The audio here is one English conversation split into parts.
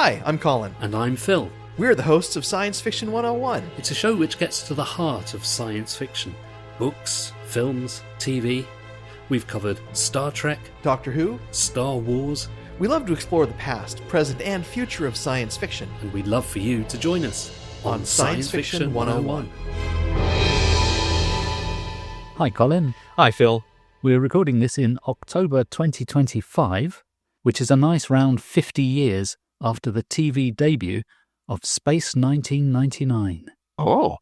Hi, I'm Colin. And I'm Phil. We're the hosts of Science Fiction 101. It's a show which gets to the heart of science fiction. Books, films, TV. We've covered Star Trek, Doctor Who, Star Wars. We love to explore the past, present, and future of science fiction. And we'd love for you to join us on Science Fiction 101. Hi, Colin. Hi, Phil. We're recording this in October 2025, which is a nice round 50 years after the TV debut of Space 1999. Oh.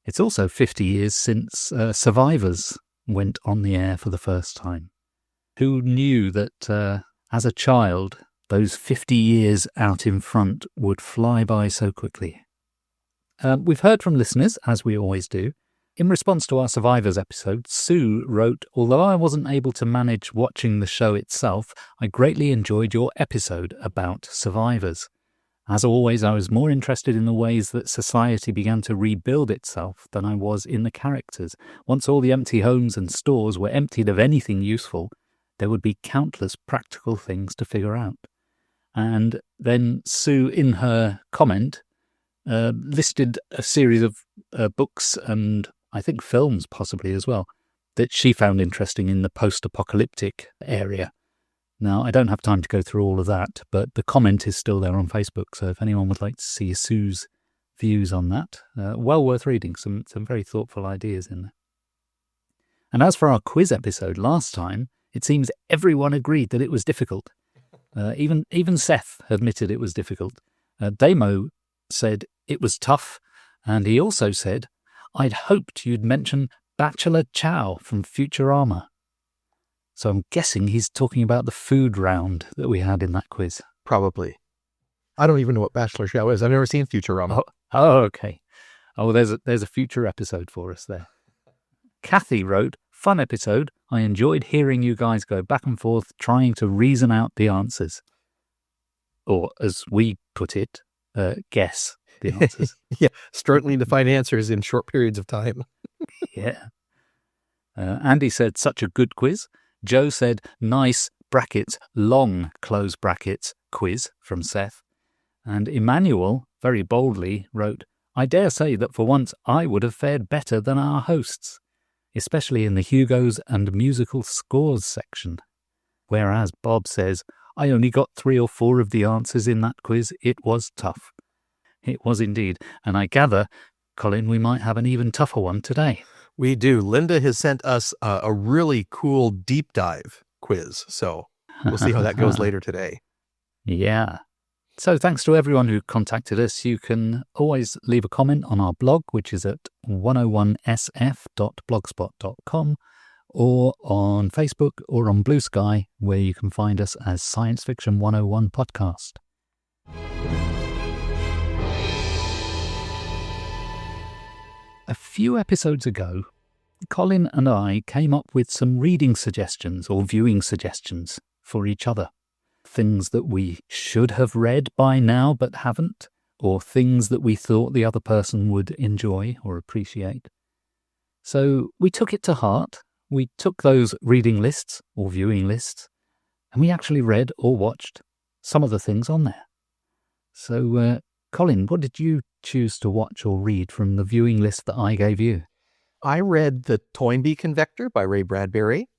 It's also 50 years since Survivors went on the air for the first time. Who knew that as a child, those 50 years out in front would fly by so quickly? We've heard from listeners, as we always do. In response to our Survivors episode, Sue wrote, "Although I wasn't able to manage watching the show itself, I greatly enjoyed your episode about survivors. As always, I was more interested in the ways that society began to rebuild itself than I was in the characters. Once all the empty homes and stores were emptied of anything useful, there would be countless practical things to figure out." And then Sue, in her comment, listed a series of books and I think films possibly as well, that she found interesting in the post-apocalyptic area. Now, I don't have time to go through all of that, but the comment is still there on Facebook, so if anyone would like to see Sue's views on that, well worth reading, some very thoughtful ideas in there. And as for our quiz episode last time, it seems everyone agreed that it was difficult. Even Seth admitted it was difficult. Damo said it was tough, and he also said, "I'd hoped you'd mention Bachelor Chow from Futurama." So I'm guessing he's talking about the food round that we had in that quiz. Probably. I don't even know what Bachelor Chow is. I've never seen Futurama. Oh, okay. Oh, there's a future episode for us there. Kathy wrote, "Fun episode. I enjoyed hearing you guys go back and forth trying to reason out the answers." Or, as we put it, guess the answers. Yeah, struggling to find answers in short periods of time. Yeah. Andy said, "Such a good quiz." Joe said, "Nice, brackets, long, close brackets, quiz," from Seth. And Emmanuel, very boldly, wrote, "I dare say that for once I would have fared better than our hosts, especially in the Hugos and musical scores section." Whereas Bob says, "I only got 3 or 4 of the answers in that quiz. It was tough." It was indeed. And I gather, Colin, we might have an even tougher one today. We do. Linda has sent us a really cool deep dive quiz, so we'll see how that goes later today. Yeah. So thanks to everyone who contacted us. You can always leave a comment on our blog, which is at 101sf.blogspot.com, or on Facebook or on Blue Sky, where you can find us as Science Fiction 101 Podcast. A few episodes ago, Colin and I came up with some reading suggestions or viewing suggestions for each other. Things that we should have read by now but haven't, or things that we thought the other person would enjoy or appreciate. So we took it to heart. We took those reading lists or viewing lists, and we actually read or watched some of the things on there. So, Colin, what did you choose to watch or read from the viewing list that I gave you? I read The Toynbee Convector by Ray Bradbury,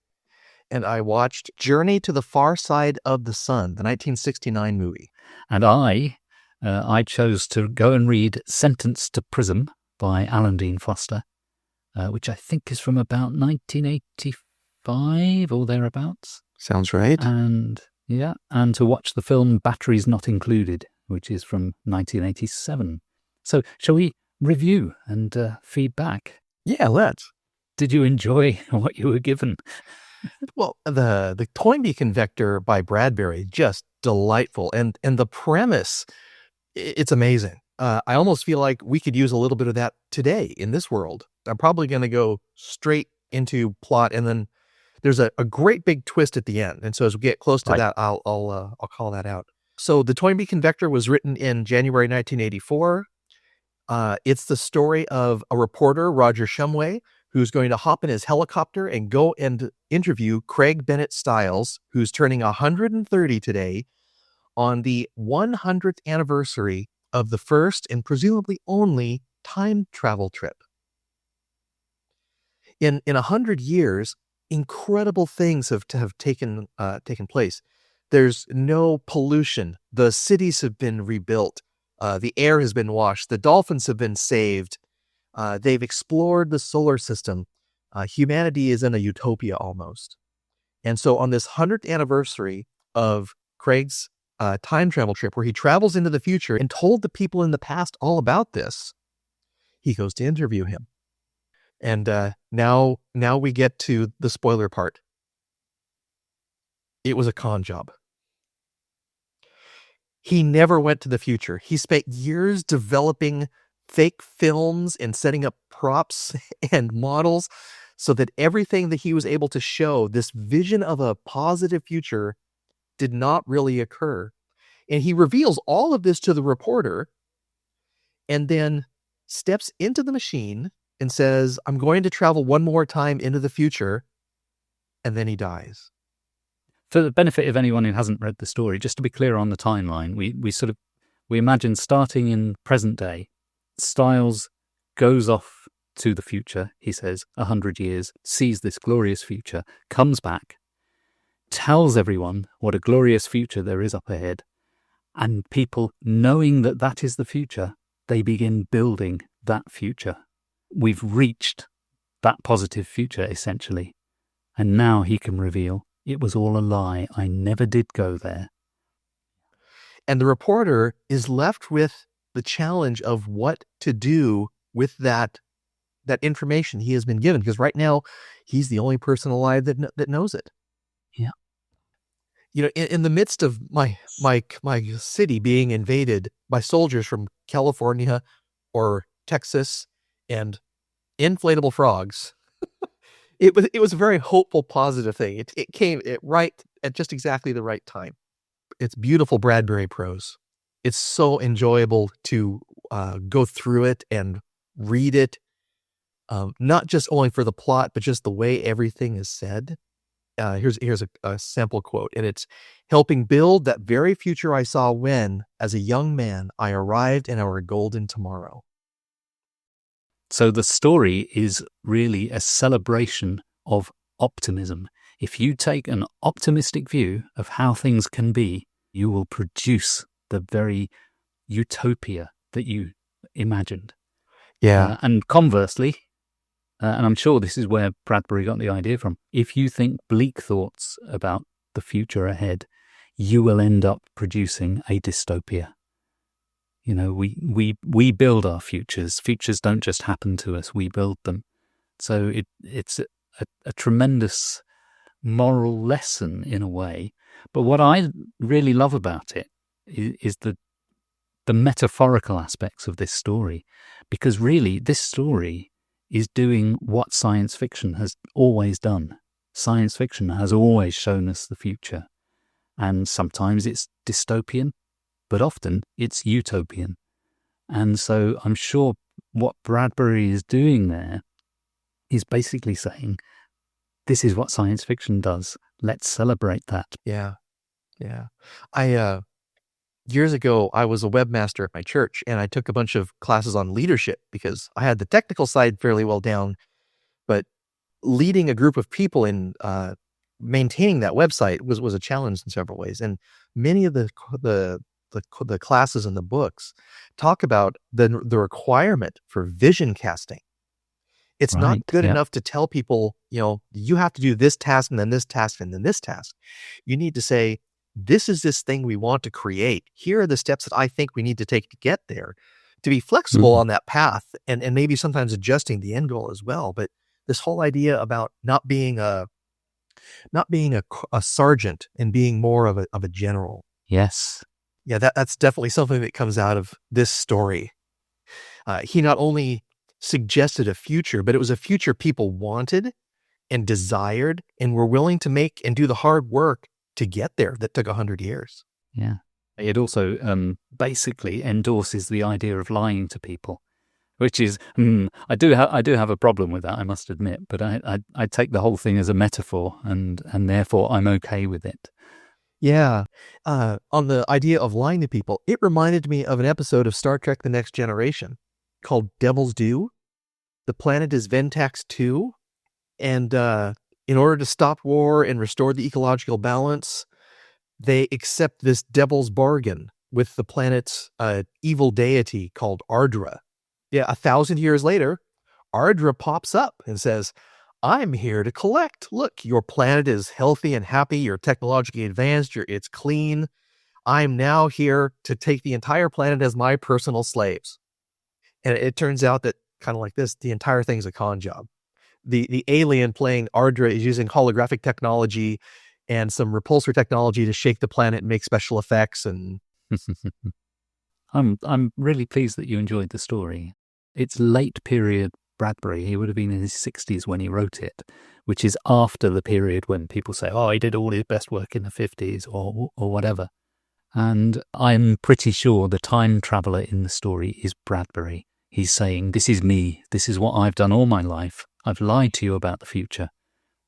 and I watched Journey to the Far Side of the Sun, the 1969 movie. And I chose to go and read Sentenced to Prism by Alan Dean Foster, which I think is from about 1985 or thereabouts. Sounds right. And to watch the film Batteries Not Included, which is from 1987. So shall we review and feedback? Yeah, let's. Did you enjoy what you were given? Well, the Toynbee Convector by Bradbury, just delightful. And the premise, it's amazing. I almost feel like we could use a little bit of that today in this world. I'm probably going to go straight into plot, and then there's a great big twist at the end. And so as we get close to that, I'll call that out. So the Toynbee Convector was written in January 1984. It's the story of a reporter, Roger Shumway, who's going to hop in his helicopter and go and interview Craig Bennett Stiles, who's turning 130 today, on the 100th anniversary of the first and presumably only time travel trip. In 100 years, incredible things have taken place. There's no pollution. The cities have been rebuilt. The air has been washed. The dolphins have been saved. They've explored the solar system. Humanity is in a utopia almost. And so on this 100th anniversary of Craig's time travel trip, where he travels into the future and told the people in the past all about this, he goes to interview him. And now we get to the spoiler part. It was a con job. He never went to the future. He spent years developing fake films and setting up props and models so that everything that he was able to show, this vision of a positive future, did not really occur. And he reveals all of this to the reporter and then steps into the machine and says, I'm going to travel one more time into the future. And then he dies. For the benefit of anyone who hasn't read the story, just to be clear on the timeline, we imagine starting in present day, Styles goes off to the future, he says, 100 years, sees this glorious future, comes back, tells everyone what a glorious future there is up ahead, and people, knowing that that is the future, they begin building that future. We've reached that positive future, essentially, and now he can reveal, it was all a lie. I never did go there. And the reporter is left with the challenge of what to do with that information he has been given, because right now he's the only person alive that knows it. Yeah. In the midst of my city being invaded by soldiers from California or Texas and inflatable frogs, it was a very hopeful, positive thing. It came right at just exactly the right time. It's beautiful Bradbury prose. It's so enjoyable to go through it and read it, not just only for the plot, but just the way everything is said. Here's a sample quote, and it's, helping build that very future I saw when, as a young man, I arrived in our golden tomorrow. So the story is really a celebration of optimism. If you take an optimistic view of how things can be, you will produce the very utopia that you imagined. Yeah. And conversely, and I'm sure this is where Bradbury got the idea from, if you think bleak thoughts about the future ahead, you will end up producing a dystopia. We build our futures. Futures don't just happen to us, we build them. So it's a tremendous moral lesson in a way. But what I really love about it is the metaphorical aspects of this story, because really this story is doing what science fiction has always done. Science fiction has always shown us the future, and sometimes it's dystopian, but often it's utopian. And so I'm sure what Bradbury is doing there is basically saying, this is what science fiction does. Let's celebrate that. Yeah. Years ago, I was a webmaster at my church, and I took a bunch of classes on leadership because I had the technical side fairly well down, but leading a group of people in maintaining that website was a challenge in several ways. And many of the classes in the books talk about the requirement for vision casting. It's not good enough to tell people, you have to do this task and then this task and then this task. You need to say, this is this thing we want to create. Here are the steps that I think we need to take to get there. To be flexible on that path and maybe sometimes adjusting the end goal as well. But this whole idea about not being a sergeant and being more of a general. Yes. Yeah, that's definitely something that comes out of this story. He not only suggested a future, but it was a future people wanted and desired and were willing to make and do the hard work to get there that took 100 years. Yeah. It also basically endorses the idea of lying to people, which is, I do have a problem with that, I must admit, but I take the whole thing as a metaphor and therefore I'm okay with it. Yeah. On the idea of lying to people, it reminded me of an episode of Star Trek The Next Generation called Devil's Due. The planet is Ventax 2, and in order to stop war and restore the ecological balance, they accept this devil's bargain with the planet's evil deity called Ardra. Yeah, 1,000 years later, Ardra pops up and says, I'm here to collect. Look, your planet is healthy and happy. You're technologically advanced. It's clean. I'm now here to take the entire planet as my personal slaves. And it turns out that, kind of like this, the entire thing's a con job. The alien playing Ardra is using holographic technology and some repulsor technology to shake the planet and make special effects. And I'm really pleased that you enjoyed the story. It's late period Bradbury. He would have been in his 60s when he wrote it, which is after the period when people say, oh, he did all his best work in the 50s or whatever. And I'm pretty sure the time traveller in the story is Bradbury. He's saying, this is me. This is what I've done all my life. I've lied to you about the future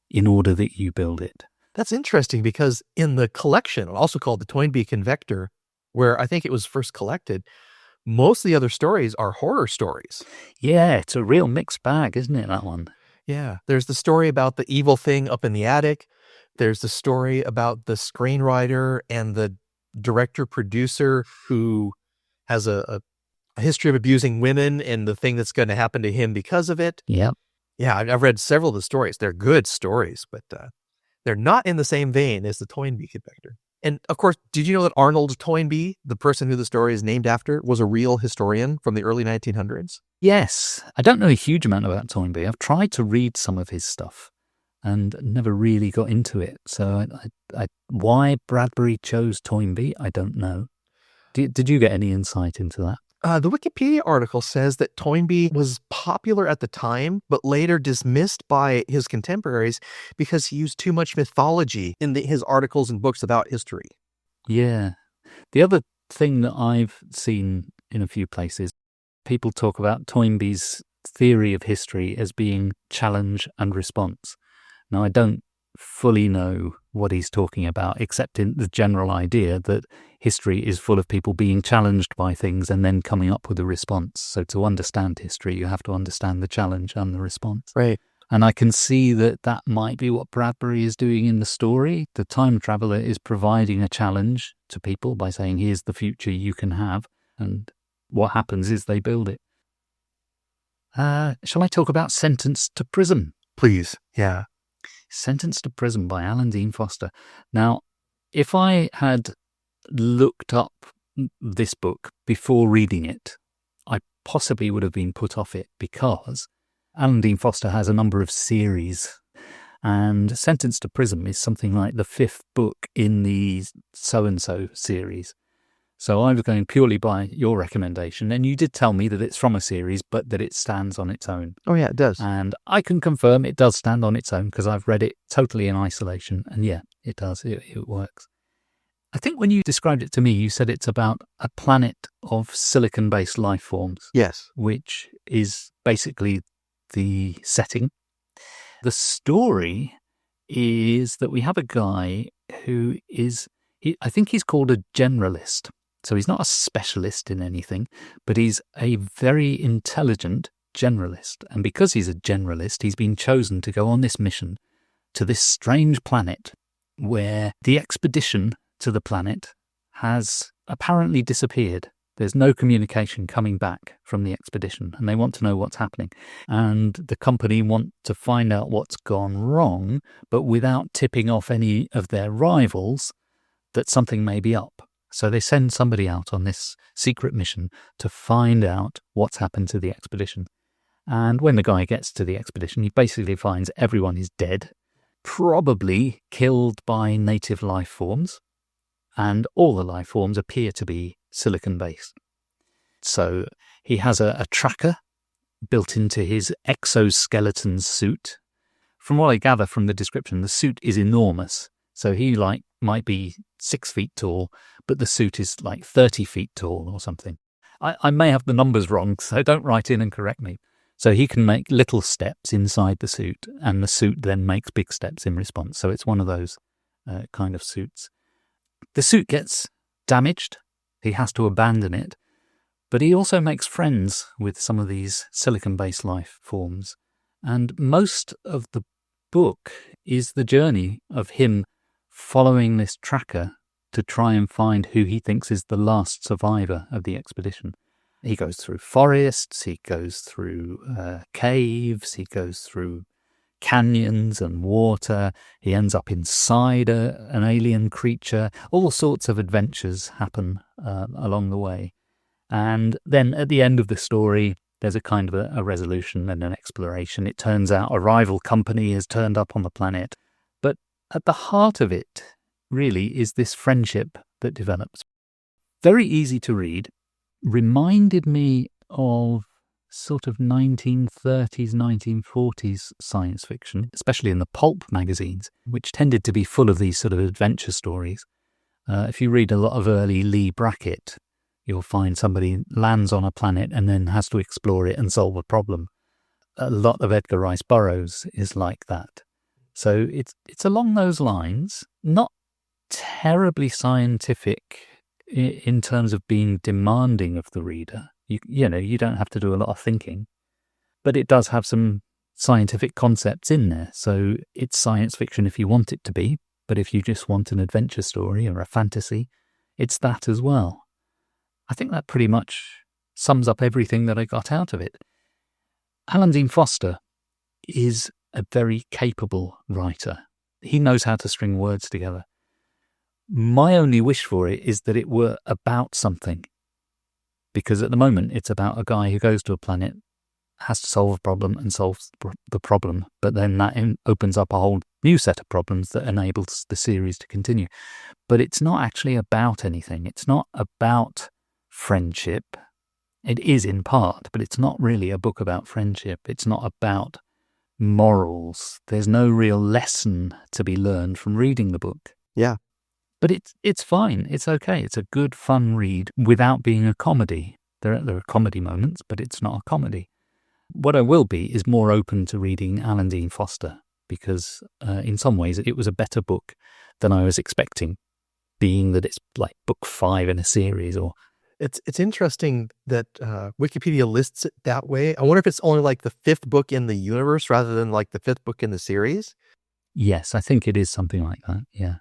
in order that you build it. That's interesting because in the collection, also called the Toynbee Convector, where I think it was first collected, most of the other stories are horror stories. Yeah, it's a real mixed bag, isn't it, that one? Yeah. There's the story about the evil thing up in the attic. There's the story about the screenwriter and the director-producer who has a history of abusing women and the thing that's going to happen to him because of it. Yep. Yeah, I've read several of the stories. They're good stories, but they're not in the same vein as the Toynbee Convector. And of course, did you know that Arnold Toynbee, the person who the story is named after, was a real historian from the early 1900s? Yes. I don't know a huge amount about Toynbee. I've tried to read some of his stuff and never really got into it. So why Bradbury chose Toynbee, I don't know. Did you get any insight into that? The Wikipedia article says that Toynbee was popular at the time, but later dismissed by his contemporaries because he used too much mythology in his articles and books about history. Yeah. The other thing that I've seen in a few places, people talk about Toynbee's theory of history as being challenge and response. Now, I don't fully know what he's talking about, except in the general idea that history is full of people being challenged by things and then coming up with a response. So to understand history, you have to understand the challenge and the response. Right. And I can see that that might be what Bradbury is doing in the story. The time traveller is providing a challenge to people by saying, here's the future you can have. And what happens is they build it. Shall I talk about Sentenced to Prism? Please. Yeah. Sentenced to Prism by Alan Dean Foster. Now, if I had looked up this book before reading it, I possibly would have been put off it because Alan Dean Foster has a number of series, and Sentenced to Prism is something like the 5th book in the so-and-so series. So I was going purely by your recommendation, and you did tell me that it's from a series, but that it stands on its own. Oh, yeah, it does. And I can confirm it does stand on its own because I've read it totally in isolation. And yeah, it does. It works. I think when you described it to me, you said it's about a planet of silicon-based life forms. Yes. Which is basically the setting. The story is that we have a guy who is, I think he's called a generalist. So he's not a specialist in anything, but he's a very intelligent generalist. And because he's a generalist, he's been chosen to go on this mission to this strange planet where the expedition to the planet has apparently disappeared. There's no communication coming back from the expedition, and they want to know what's happening. And the company want to find out what's gone wrong, but without tipping off any of their rivals that something may be up. So they send somebody out on this secret mission to find out what's happened to the expedition. And when the guy gets to the expedition, he basically finds everyone is dead, probably killed by native life forms, and all the life forms appear to be silicon-based. So he has a tracker built into his exoskeleton suit. From what I gather from the description, the suit is enormous. So he might be 6 feet tall, but the suit is like 30 feet tall or something. I may have the numbers wrong, so don't write in and correct me. So he can make little steps inside the suit, and the suit then makes big steps in response. So it's one of those kind of suits. The suit gets damaged. He has to abandon it. But he also makes friends with some of these silicon-based life forms. And most of the book is the journey of him following this tracker to try and find who he thinks is the last survivor of the expedition. He goes through forests, he goes through caves, he goes through canyons and water, he ends up inside an alien creature. All sorts of adventures happen along the way. And then at the end of the story, there's a kind of a resolution and an exploration. It turns out a rival company has turned up on the planet. But at the heart of it, really, is this friendship that develops. Very easy to read. Reminded me of sort of 1930s, 1940s science fiction, especially in the pulp magazines, which tended to be full of these sort of adventure stories. If you read a lot of early Lee Brackett, you'll find somebody lands on a planet and then has to explore it and solve a problem. A lot of Edgar Rice Burroughs is like that. So it's along those lines, not terribly scientific in terms of being demanding of the reader. You know, you don't have to do a lot of thinking, but it does have some scientific concepts in there. So it's science fiction if you want it to be, but if you just want an adventure story or a fantasy, it's that as well. I think that pretty much sums up everything that I got out of it. Alan Dean Foster is a very capable writer. He knows how to string words together. My only wish for it is that it were about something. Because at the moment, it's about a guy who goes to a planet, has to solve a problem and solves the problem. But then that opens up a whole new set of problems that enables the series to continue. But it's not actually about anything. It's not about friendship. It is in part, but it's not really a book about friendship. It's not about morals. There's no real lesson to be learned from reading the book. Yeah. But it's fine. It's okay. It's a good, fun read without being a comedy. There are comedy moments, but it's not a comedy. What I will be is more open to reading Alan Dean Foster because in some ways it was a better book than I was expecting, being that it's like book 5 in a series. Or It's interesting that Wikipedia lists it that way. I wonder if it's only like the 5th book in the universe rather than like the 5th book in the series. Yes, I think it is something like that, yeah.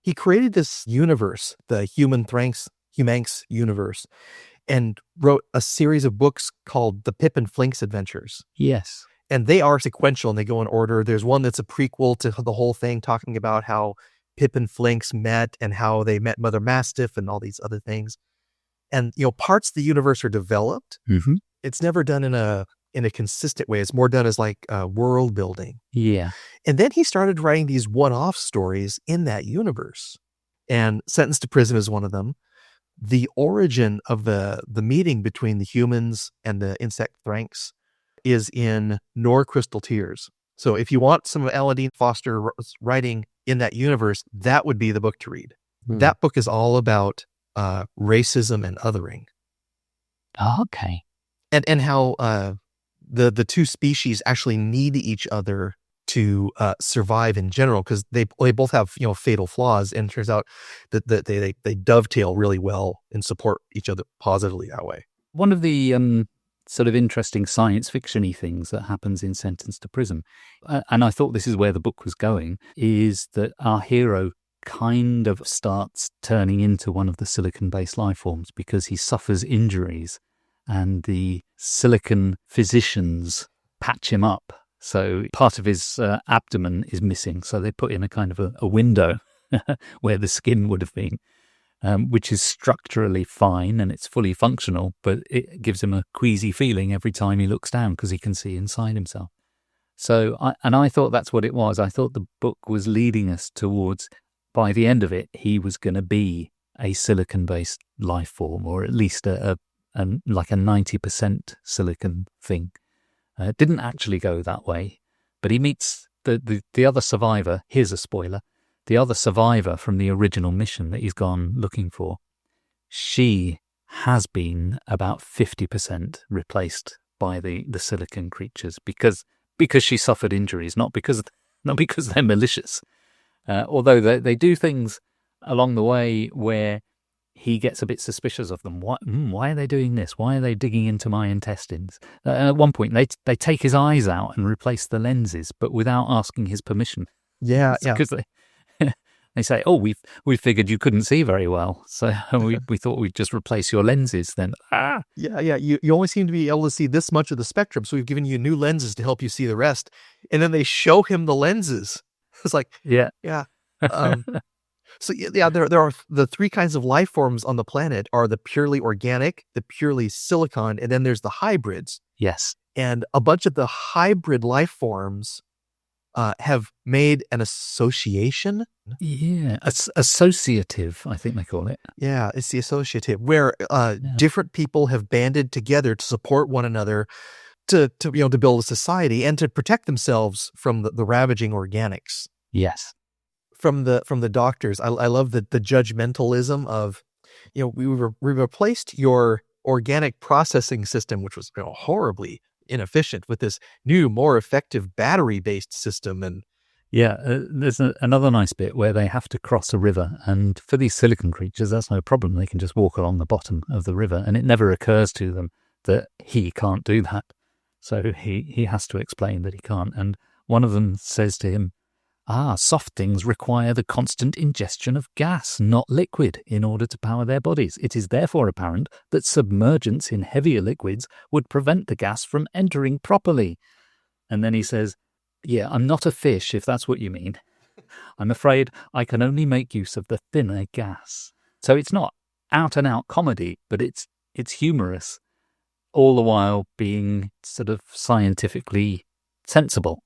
He created this universe, the Humanx universe, and wrote a series of books called the Pip and Flinks Adventures. Yes. And they are sequential and they go in order. There's one that's a prequel to the whole thing, talking about how Pip and Flinks met and how they met Mother Mastiff and all these other things. And, you know, parts of the universe are developed. Mm-hmm. It's never done in a consistent way. It's more done as like world building. Yeah. And then he started writing these one-off stories in that universe. And Sentenced to Prism is one of them. The origin of the meeting between the humans and the insect Thranks is in Nor Crystal Tears. So if you want some of Alan Dean Foster writing in that universe, that would be the book to read. That book is all about racism and othering. Oh, okay. And how the two species actually need each other to survive in general, because they both have, you know, fatal flaws, and it turns out that they dovetail really well and support each other positively that way. One of the sort of interesting science fiction-y things that happens in Sentenced to Prism, and I thought this is where the book was going, is that our hero kind of starts turning into one of the silicon-based life forms because he suffers injuries and the silicon physicians patch him up. So part of his abdomen is missing. So they put in a kind of a window where the skin would have been, which is structurally fine and it's fully functional, but it gives him a queasy feeling every time he looks down because he can see inside himself. So I thought that's what it was. I thought the book was leading us towards, by the end of it, he was going to be a silicon-based life form, or at least like a 90% silicon thing. It didn't actually go that way, but he meets the other survivor. Here's a spoiler. The other survivor from the original mission that he's gone looking for, she has been about 50% replaced by the silicon creatures because she suffered injuries, not because they're malicious. Although they do things along the way where he gets a bit suspicious of them. Why are they doing this? Why are they digging into my intestines? At one point, they take his eyes out and replace the lenses, but without asking his permission. Yeah. Because they say, "Oh, we figured you couldn't see very well, so we thought we'd just replace your lenses." Then Yeah. You only seem to be able to see this much of the spectrum, so we've given you new lenses to help you see the rest. And then they show him the lenses. It's like, yeah. So there are the three kinds of life forms on the planet are the purely organic, the purely silicon, and then there's the hybrids. Yes. And a bunch of the hybrid life forms have made an association. Yeah, associative, I think they call it. Yeah, it's the associative, where different people have banded together to support one another to build a society and to protect themselves from the ravaging organics. Yes. From the doctors, I love the judgmentalism of, we replaced your organic processing system, which was horribly inefficient, with this new, more effective battery-based system. And there's another nice bit where they have to cross a river, and for these silicon creatures, that's no problem. They can just walk along the bottom of the river, and it never occurs to them that he can't do that. So he has to explain that he can't. And one of them says to him, soft things require the constant ingestion of gas, not liquid, in order to power their bodies. It is therefore apparent that submergence in heavier liquids would prevent the gas from entering properly. And then he says, I'm not a fish, if that's what you mean. I'm afraid I can only make use of the thinner gas. So it's not out-and-out comedy, but it's humorous, all the while being sort of scientifically sensible,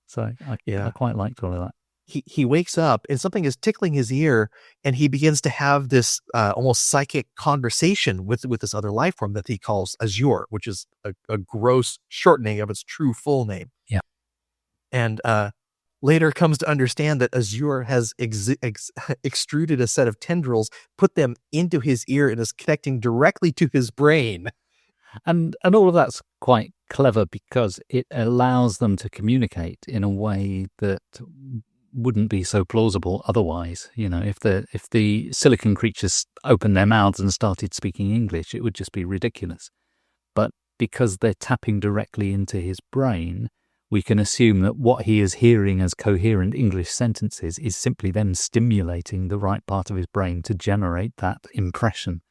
So I quite liked all of that. He wakes up and something is tickling his ear, and he begins to have this almost psychic conversation with this other life form that he calls Azure, which is a gross shortening of its true full name. Yeah. And later comes to understand that Azure has extruded a set of tendrils, put them into his ear, and is connecting directly to his brain. And all of that's quite clever because it allows them to communicate in a way that wouldn't be so plausible otherwise. If the silicon creatures opened their mouths and started speaking English, it would just be ridiculous. But because they're tapping directly into his brain, we can assume that what he is hearing as coherent English sentences is simply them stimulating the right part of his brain to generate that impression.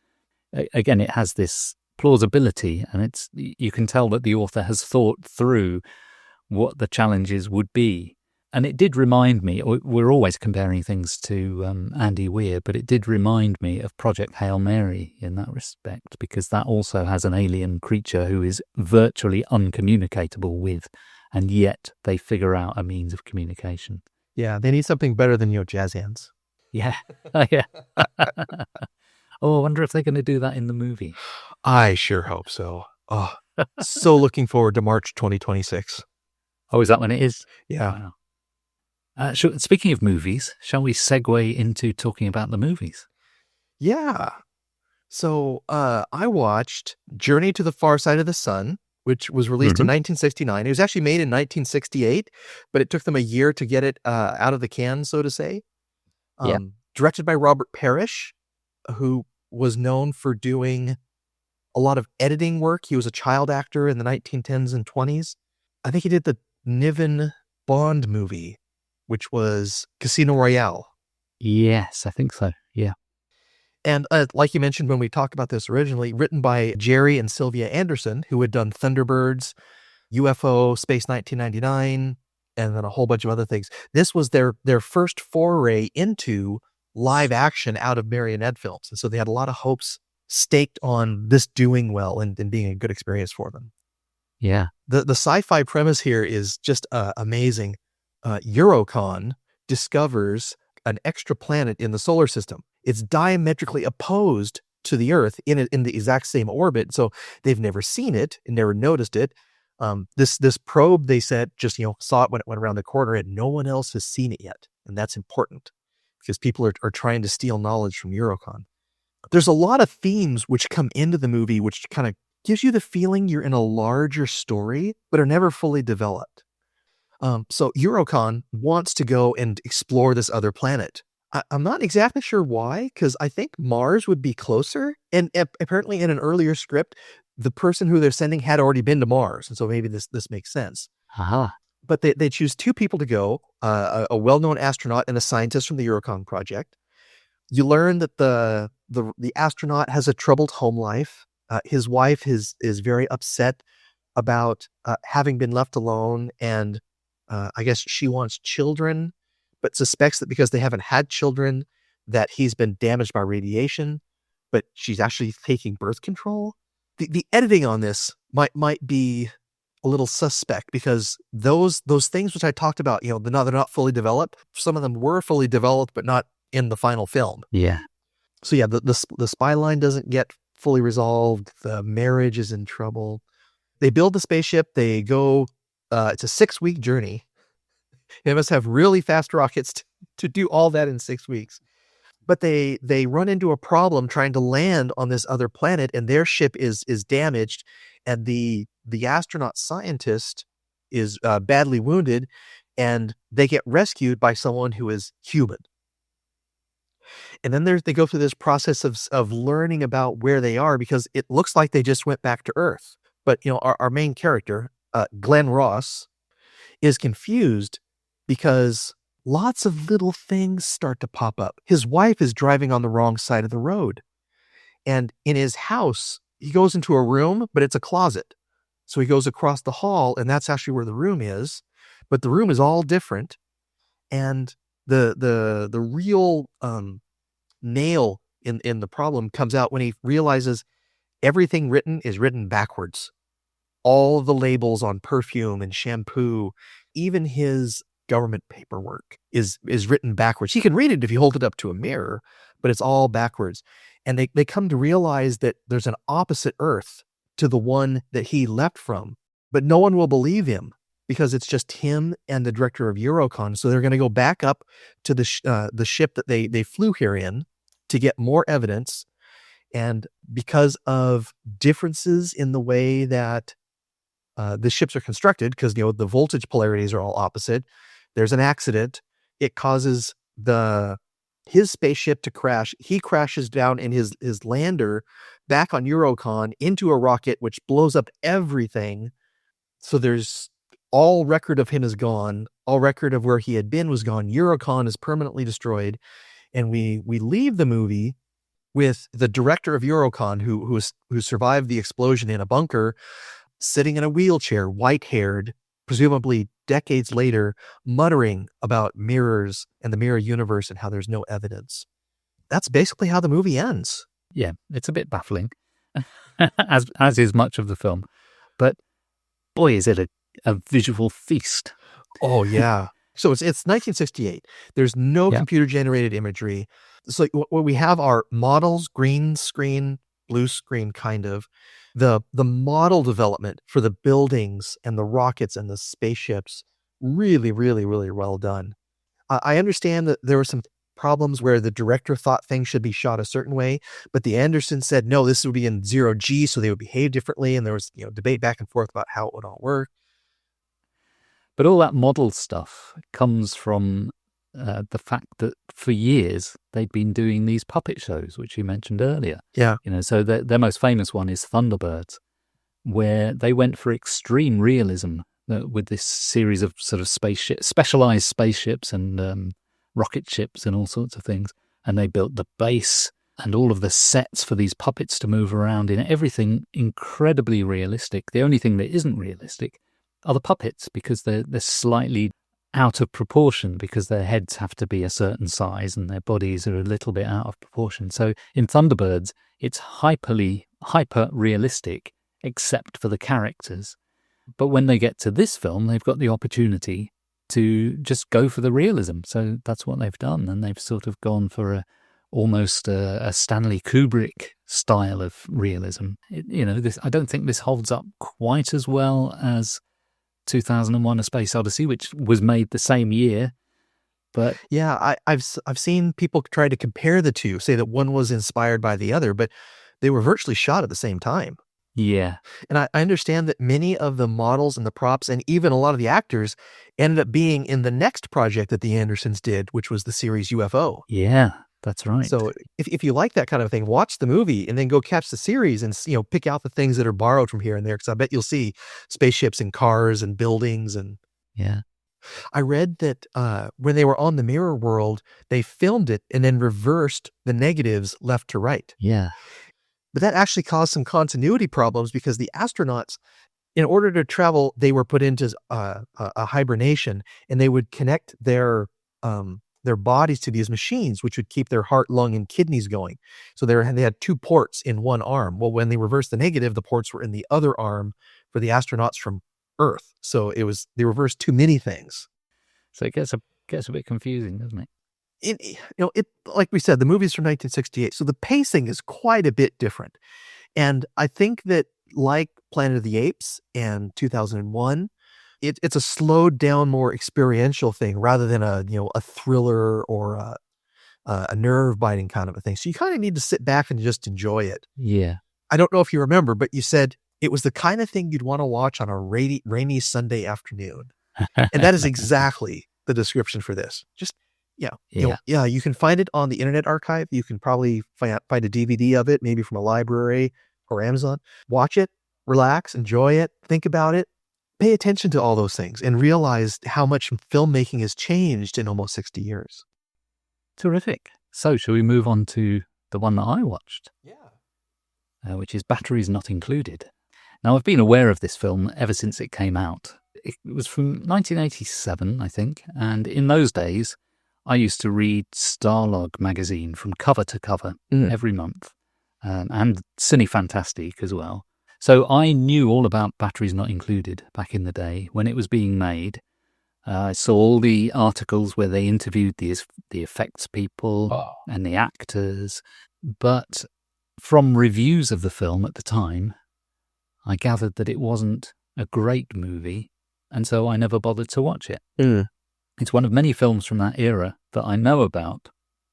Again, it has this plausibility, and you can tell that the author has thought through what the challenges would be. And it did remind me, we're always comparing things to Andy Weir, but it did remind me of Project Hail Mary in that respect, because that also has an alien creature who is virtually uncommunicatable with, and yet they figure out a means of communication. Yeah, they need something better than jazz hands. Yeah. Yeah. Oh, I wonder if they're going to do that in the movie. I sure hope so. Oh, so looking forward to March 2026. Oh, is that when it is? Yeah. Wow. Speaking of movies, shall we segue into talking about the movies? Yeah. So I watched Journey to the Far Side of the Sun, which was released in 1969. It was actually made in 1968, but it took them a year to get it out of the can, so to say. Directed by Robert Parrish, who was known for doing a lot of editing work. He was a child actor in the 1910s and 20s. I think he did the Niven Bond movie, which was Casino Royale. Yes, I think so. Yeah. And like you mentioned when we talked about this originally, written by Jerry and Sylvia Anderson, who had done Thunderbirds, UFO, Space 1999, and then a whole bunch of other things. This was their first foray into live action out of marionette films. And so they had a lot of hopes staked on this doing well and being a good experience for them. Yeah. The sci-fi premise here is just amazing. Eurocon discovers an extra planet in the solar system. It's diametrically opposed to the Earth in the exact same orbit. So they've never seen it and never noticed it. This probe, they said, just saw it when it went around the corner, and no one else has seen it yet. And that's important because people are trying to steal knowledge from Eurocon. There's a lot of themes which come into the movie, which kind of gives you the feeling you're in a larger story, but are never fully developed. So Eurocon wants to go and explore this other planet. I'm not exactly sure why, because I think Mars would be closer. And apparently in an earlier script, the person who they're sending had already been to Mars. And so maybe this makes sense. Aha. But they choose two people to go, a well-known astronaut and a scientist from the Eurocon project. You learn that the astronaut has a troubled home life. His wife is very upset about having been left alone, and I guess she wants children, but suspects that because they haven't had children, that he's been damaged by radiation. But she's actually taking birth control. The editing on this might be a little suspect, because those things which I talked about, they're not fully developed. Some of them were fully developed, but not in the final film. Yeah. So yeah, the spy line doesn't get fully resolved. The marriage is in trouble. They build the spaceship. They go. It's a 6-week journey. They must have really fast rockets to do all that in 6 weeks. But they run into a problem trying to land on this other planet, and their ship is damaged, and the astronaut scientist is badly wounded, and they get rescued by someone who is human. And then they go through this process of learning about where they are, because it looks like they just went back to Earth. But our main character, Glenn Ross, is confused because lots of little things start to pop up. His wife is driving on the wrong side of the road. And in his house, he goes into a room, but it's a closet. So he goes across the hall, and that's actually where the room is. But the room is all different. And the real nail in the problem comes out when he realizes everything written is written backwards. All the labels on perfume and shampoo, even his government paperwork is written backwards. He can read it if you hold it up to a mirror, but it's all backwards. And they come to realize that there's an opposite Earth to the one that he left from, but no one will believe him because it's just him and the director of Eurocon. So they're going to go back up to the ship that they flew here in to get more evidence. And because of differences in the way that the ships are constructed, because the voltage polarities are all opposite, there's an accident. It causes his spaceship to crash. He crashes down in his lander back on Eurocon into a rocket, which blows up everything. So there's all record of him is gone. All record of where he had been was gone. Eurocon is permanently destroyed. And we leave the movie with the director of Eurocon, who survived the explosion in a bunker, sitting in a wheelchair, white-haired, presumably decades later, muttering about mirrors and the mirror universe and how there's no evidence. That's basically how the movie ends. Yeah, it's a bit baffling, as is much of the film. But boy, is it a visual feast. Oh, yeah. So it's 1968. There's no Yeah. computer-generated imagery. So what we have are models, green screen, blue screen, kind of. The model development for the buildings and the rockets and the spaceships, really, really, really well done. I understand that there were some problems where the director thought things should be shot a certain way, but the Anderson said, no, this would be in 0G, so they would behave differently. And there was debate back and forth about how it would all work. But all that model stuff comes from the fact that for years they'd been doing these puppet shows, which you mentioned earlier. Yeah. So their most famous one is Thunderbirds, where they went for extreme realism with this series of sort of specialized spaceships and rocket ships and all sorts of things. And they built the base and all of the sets for these puppets to move around in, everything incredibly realistic. The only thing that isn't realistic are the puppets, because they're slightly out of proportion, because their heads have to be a certain size and their bodies are a little bit out of proportion. So in Thunderbirds, it's hyper realistic, except for the characters. But when they get to this film, they've got the opportunity to just go for the realism. So that's what they've done, and they've sort of gone for almost a Stanley Kubrick style of realism. I don't think this holds up quite as well as 2001: A Space Odyssey, which was made the same year. But yeah, I've seen people try to compare the two, say that one was inspired by the other, but they were virtually shot at the same time. Yeah. And I understand that many of the models and the props and even a lot of the actors ended up being in the next project that the Andersons did, which was the series UFO. Yeah, that's right. So if you like that kind of thing, watch the movie and then go catch the series and, pick out the things that are borrowed from here and there. Because I bet you'll see spaceships and cars and buildings. And Yeah. I read that when they were on the Mirror World, they filmed it and then reversed the negatives left to right. Yeah. But that actually caused some continuity problems because the astronauts, in order to travel, they were put into a hibernation, and they would connect their bodies to these machines, which would keep their heart, lung, and kidneys going. So they had 2 ports in one arm. Well, when they reversed the negative, the ports were in the other arm for the astronauts from Earth. So they reversed too many things. So it gets a bit confusing, doesn't it? It like we said, the movie's from 1968, so the pacing is quite a bit different. And I think that, like Planet of the Apes and 2001, it's a slowed down, more experiential thing rather than a thriller or a nerve biting kind of a thing. So you kind of need to sit back and just enjoy it. Yeah. I don't know if you remember, but you said it was the kind of thing you'd want to watch on a rainy Sunday afternoon, and that is exactly the description for this. Just you can find it on the Internet Archive. You can probably find a DVD of it, maybe from a library or Amazon. Watch it, relax, enjoy it, think about it, pay attention to all those things, and realize how much filmmaking has changed in almost 60 years. Terrific. So shall we move on to the one that I watched? Yeah. Which is Batteries Not Included. Now, I've been aware of this film ever since it came out. It was from 1987, I think, and in those days, I used to read Starlog magazine from cover to cover every month, and Cine Fantastique as well. So I knew all about Batteries Not Included back in the day when it was being made. I saw all the articles where they interviewed the effects people and the actors, but from reviews of the film at the time, I gathered that it wasn't a great movie, and so I never bothered to watch it. It's one of many films from that era that I know about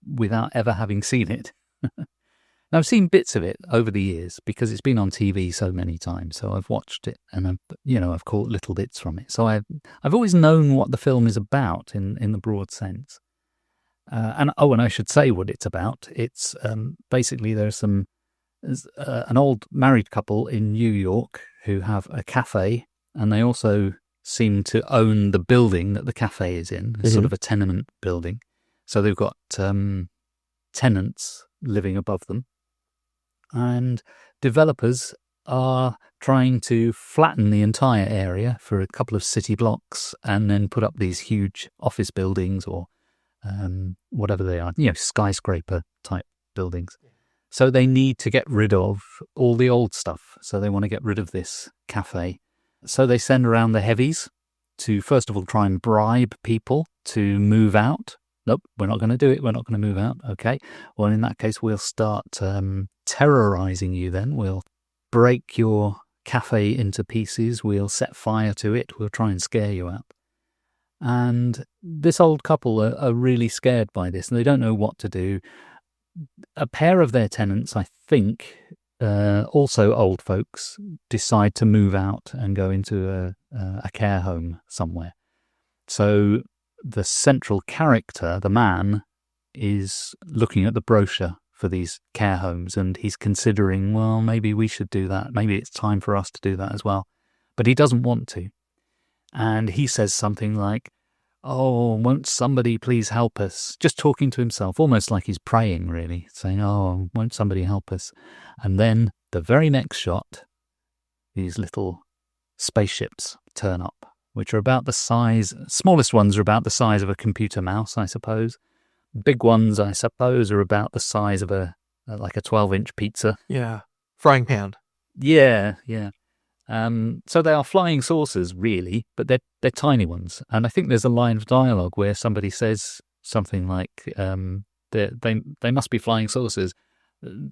without ever having seen it. Now, I've seen bits of it over the years because it's been on TV so many times. So I've watched it and I've caught little bits from it. So I've always known what the film is about in the broad sense. And I should say what it's about. It's basically there's an old married couple in New York who have a cafe, and they also seem to own the building that the cafe is in, sort of a tenement building. So they've got tenants living above them. And developers are trying to flatten the entire area for a couple of city blocks and then put up these huge office buildings or whatever they are, skyscraper type buildings. So they need to get rid of all the old stuff. So they want to get rid of this cafe. So they send around the heavies to, first of all, try and bribe people to move out. Nope, we're not going to do it. We're not going to move out. Okay. Well, in that case, we'll start terrorizing you then. We'll break your cafe into pieces. We'll set fire to it. We'll try and scare you out. And this old couple are really scared by this, and they don't know what to do. A pair of their tenants, I think, also old folks, decide to move out and go into a care home somewhere. So the central character, the man, is looking at the brochure for these care homes, and he's considering, well, maybe we should do that. Maybe it's time for us to do that as well. But he doesn't want to. And he says something like, oh, won't somebody please help us? Just talking to himself, almost like he's praying, really, saying, oh, won't somebody help us? And then the very next shot, these little spaceships turn up, which are about the size, smallest ones are about the size of a computer mouse, I suppose. Big ones, I suppose, are about the size of like a 12-inch pizza. Yeah. Frying pan. Yeah. So they are flying saucers, really, but they're tiny ones. And I think there's a line of dialogue where somebody says something like, they must be flying saucers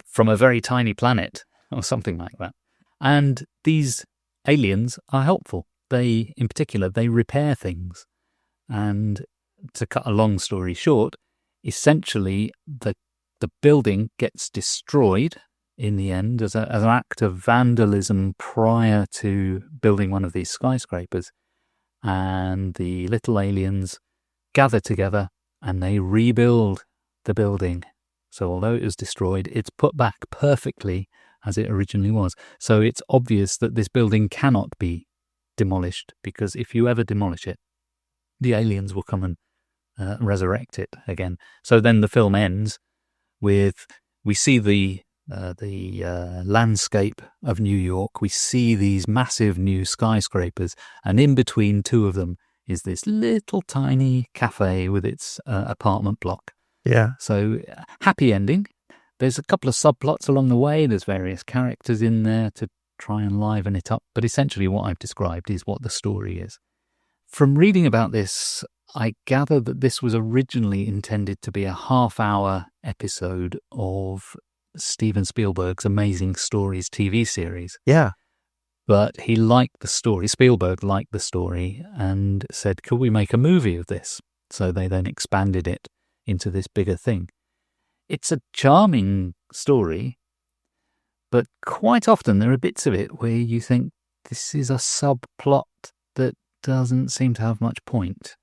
from a very tiny planet, or something like that. And these aliens are helpful. In particular, they repair things. And to cut a long story short, essentially the building gets destroyed in the end as an act of vandalism prior to building one of these skyscrapers. And the little aliens gather together and they rebuild the building. So although it was destroyed, it's put back perfectly as it originally was. So it's obvious that this building cannot be demolished, because if you ever demolish it, the aliens will come and resurrect it again. So then the film ends with, we see the landscape of New York. We see these massive new skyscrapers, and in between two of them is this little tiny cafe with its apartment block. Yeah. So happy ending. There's a couple of subplots along the way. There's various characters in there to try and liven it up. But essentially what I've described is what the story is. From reading about this, I gather that this was originally intended to be a half-hour episode of Steven Spielberg's Amazing Stories TV series. Yeah. But he liked the story. Spielberg liked the story and said, could we make a movie of this? So they then expanded it into this bigger thing. It's a charming story, but quite often there are bits of it where you think this is a subplot that doesn't seem to have much point.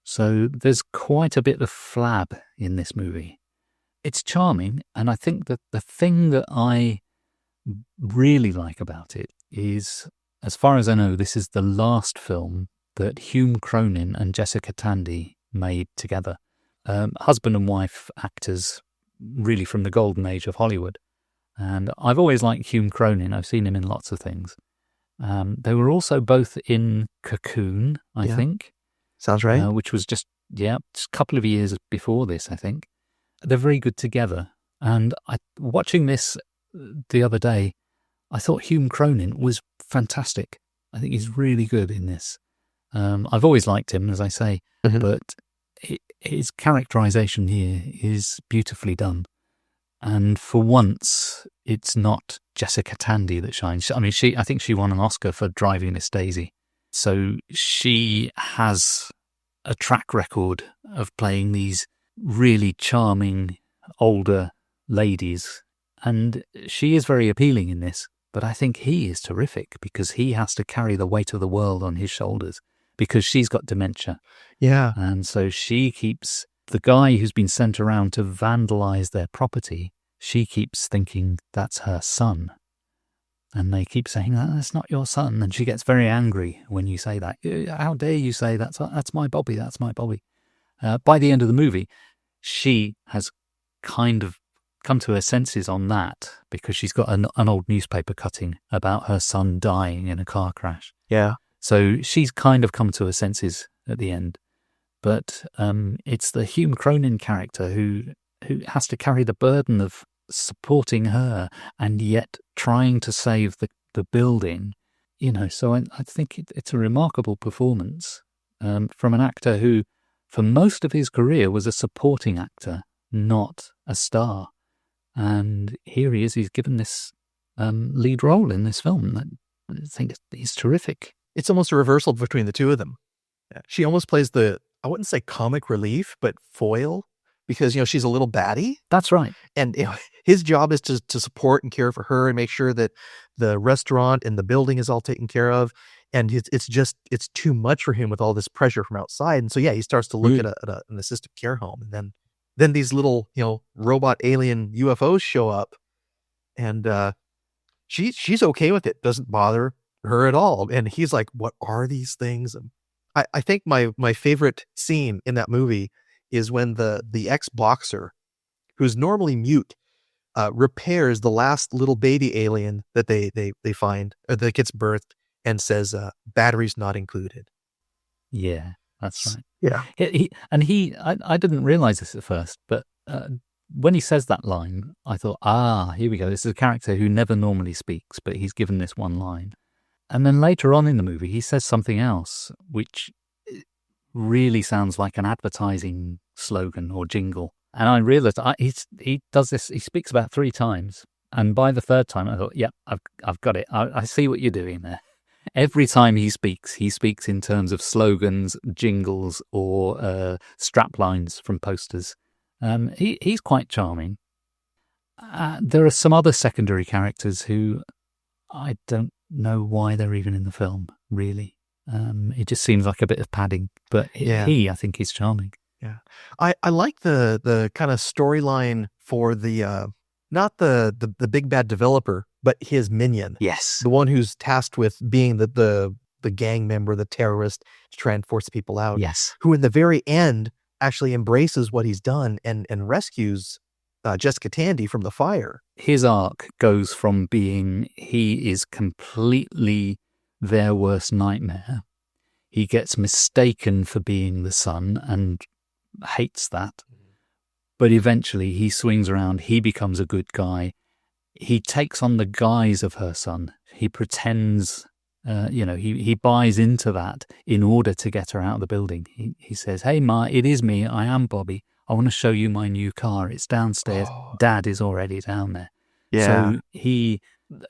So there's quite a bit of flab in this movie. It's charming, and I think that the thing that I really like about it is, as far as I know, this is the last film that Hume Cronin and Jessica Tandy made together. Husband and wife actors, really from the golden age of Hollywood. And I've always liked Hume Cronin. I've seen him in lots of things. They were also both in Cocoon, I think. Sounds right. Which was just a couple of years before this, I think. They're very good together. And watching this the other day, I thought Hume Cronin was fantastic. I think he's really good in this. I've always liked him, as I say, but his characterization here is beautifully done. And for once, it's not Jessica Tandy that shines. I mean, I think she won an Oscar for Driving Miss Daisy. So she has a track record of playing these really charming older ladies. And she is very appealing in this. But I think he is terrific because he has to carry the weight of the world on his shoulders because she's got dementia. Yeah. And so she keeps, the guy who's been sent around to vandalize their property, she keeps thinking that's her son. And they keep saying, that's not your son. And she gets very angry when you say that. How dare you say that's my Bobby, that's my Bobby. By the end of the movie, she has kind of come to her senses on that because she's got an old newspaper cutting about her son dying in a car crash. Yeah. So she's kind of come to her senses at the end. But it's the Hume Cronin character who has to carry the burden of supporting her and yet trying to save the building. So I think it's a remarkable performance from an actor who, for most of his career, was a supporting actor, not a star. And here he is, he's given this lead role in this film. I think he's terrific. It's almost a reversal between the two of them. She almost plays I wouldn't say comic relief, but foil, because, she's a little batty. That's right. And his job is to support and care for her and make sure that the restaurant and the building is all taken care of. And it's too much for him with all this pressure from outside. And so, he starts to look at an assisted care home. And then these little, robot alien UFOs show up, and she's okay with it. Doesn't bother her at all. And he's like, what are these things? And I think my favorite scene in that movie is when the ex-boxer, who's normally mute, repairs the last little baby alien that they find, or that gets birthed, and says, batteries not included. Yeah, that's right. Yeah. I didn't realize this at first, but when he says that line, I thought, here we go. This is a character who never normally speaks, but he's given this one line. And then later on in the movie, he says something else, which really sounds like an advertising slogan or jingle. And I realized he does this, he speaks about 3 times. And by the 3rd time, I thought, I've got it. I see what you're doing there. Every time he speaks in terms of slogans, jingles, or strap lines from posters. He's quite charming. There are some other secondary characters who I don't know why they're even in the film, really. It just seems like a bit of padding, but he, I think, is charming. Yeah. I like the kind of storyline for the not the big bad developer, but his minion. Yes. The one who's tasked with being the gang member, the terrorist, to try and force people out. Yes. Who in the very end actually embraces what he's done and rescues Jessica Tandy from the fire. His arc goes from being he is completely their worst nightmare. He gets mistaken for being the son and hates that. But eventually he swings around. He becomes a good guy. He takes on the guise of her son. He pretends, he buys into that in order to get her out of the building. He says, "Hey, Ma, it is me. I am Bobby. I want to show you my new car. It's downstairs. Dad is already down there." Yeah. So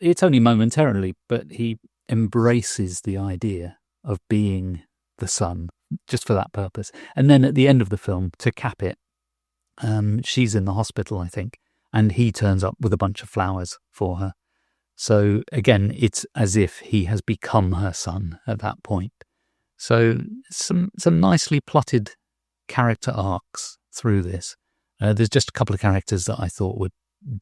it's only momentarily, but he embraces the idea of being the son just for that purpose. And then at the end of the film, to cap it, she's in the hospital, I think, and he turns up with a bunch of flowers for her. So again, it's as if he has become her son at that point. So some nicely plotted character arcs through this. There's just a couple of characters that I thought were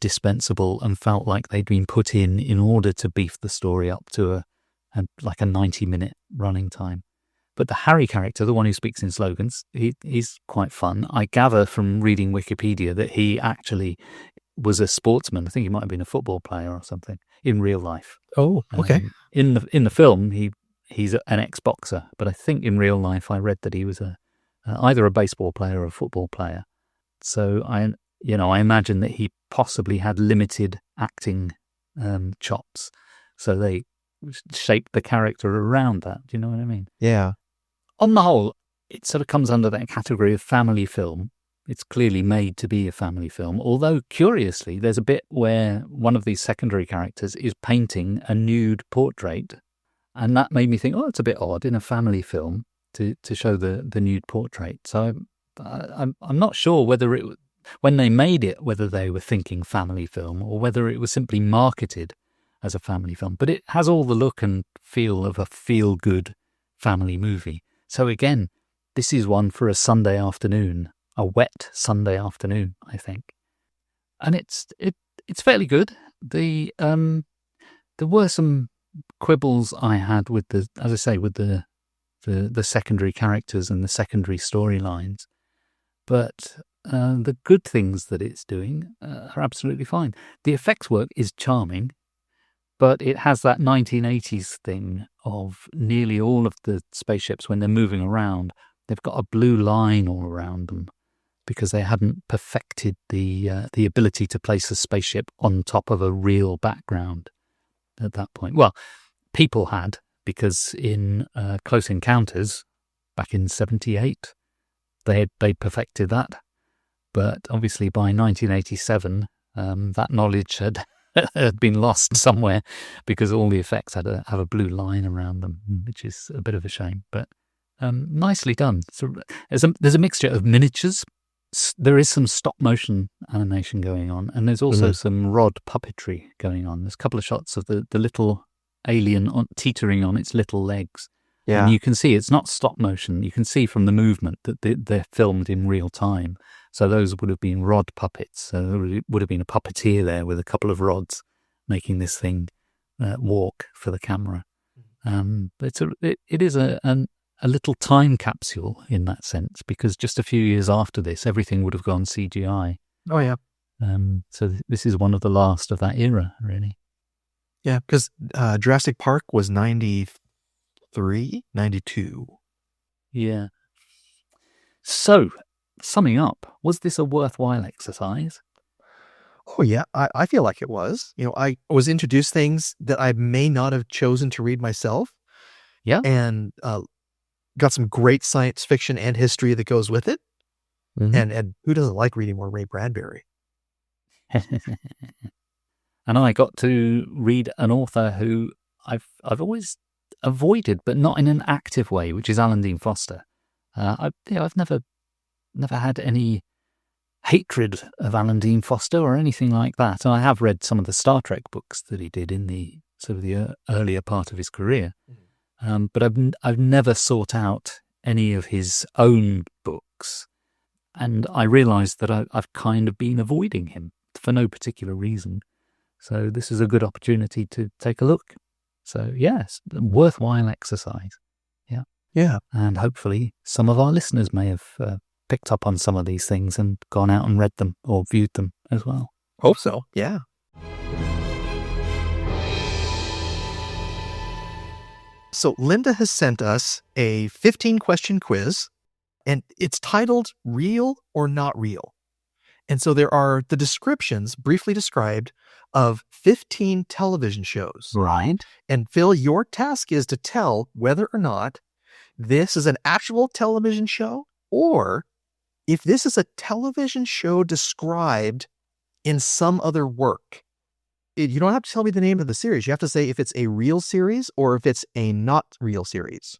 dispensable and felt like they'd been put in order to beef the story up to a 90-minute running time. But the Harry character, the one who speaks in slogans, he's quite fun. I gather from reading Wikipedia that he actually was a sportsman. I think he might have been a football player or something in real life. Oh, okay. In the film, he's an ex-boxer, but I think in real life I read that he was either a baseball player or a football player. So I imagine that he possibly had limited acting chops. So they shaped the character around that. Do you know what I mean? Yeah. On the whole, it sort of comes under that category of family film. It's clearly made to be a family film, although curiously, there's a bit where one of these secondary characters is painting a nude portrait, and that made me think, it's a bit odd in a family film to show the nude portrait. So I'm not sure whether when they made it, whether they were thinking family film or whether it was simply marketed as a family film. But it has all the look and feel of a feel-good family movie. So again, this is one for a Sunday afternoon, a wet Sunday afternoon, I think. And it's fairly good. There were some quibbles I had with the secondary characters and the secondary storylines, but the good things that it's doing are absolutely fine. The effects work is charming, but it has that 1980s thing of nearly all of the spaceships, when they're moving around, they've got a blue line all around them because they hadn't perfected the ability to place a spaceship on top of a real background at that point. Well, people had, because in Close Encounters back in 1978, they perfected that. But obviously by 1987, that knowledge had been lost somewhere because all the effects had to have a blue line around them, which is a bit of a shame, but nicely done. So there's a mixture of miniatures. There is some stop motion animation going on, and there's also some rod puppetry going on. There's a couple of shots of the little alien teetering on its little legs. Yeah. And you can see it's not stop motion. You can see from the movement that they're filmed in real time. So those would have been rod puppets. So there would have been a puppeteer there with a couple of rods making this thing walk for the camera. But it is a little time capsule in that sense, because just a few years after this, everything would have gone CGI. Oh, yeah. So this is one of the last of that era, really. Yeah, because Jurassic Park was 93, 92. Yeah. So, summing up, was this a worthwhile exercise? Oh, yeah, I feel like it was. I was introduced things that I may not have chosen to read myself. Yeah. And got some great science fiction and history that goes with it. Mm-hmm. And who doesn't like reading more Ray Bradbury? And I got to read an author who I've always avoided, but not in an active way, which is Alan Dean Foster. I've never had any hatred of Alan Dean Foster or anything like that. I have read some of the Star Trek books that he did in the sort of the earlier part of his career, but I've never sought out any of his own books, and I realised that I've kind of been avoiding him for no particular reason. So this is a good opportunity to take a look. So yes, worthwhile exercise. Yeah. And hopefully some of our listeners may have picked up on some of these things and gone out and read them or viewed them as well. Hope so. Yeah. So Linda has sent us a 15-question quiz, and it's titled Real or Not Real. And so there are the descriptions, briefly described, of 15 television shows. Right. And Phil, your task is to tell whether or not this is an actual television show, or if this is a television show described in some other work. You don't have to tell me the name of the series. You have to say if it's a real series or if it's a not real series.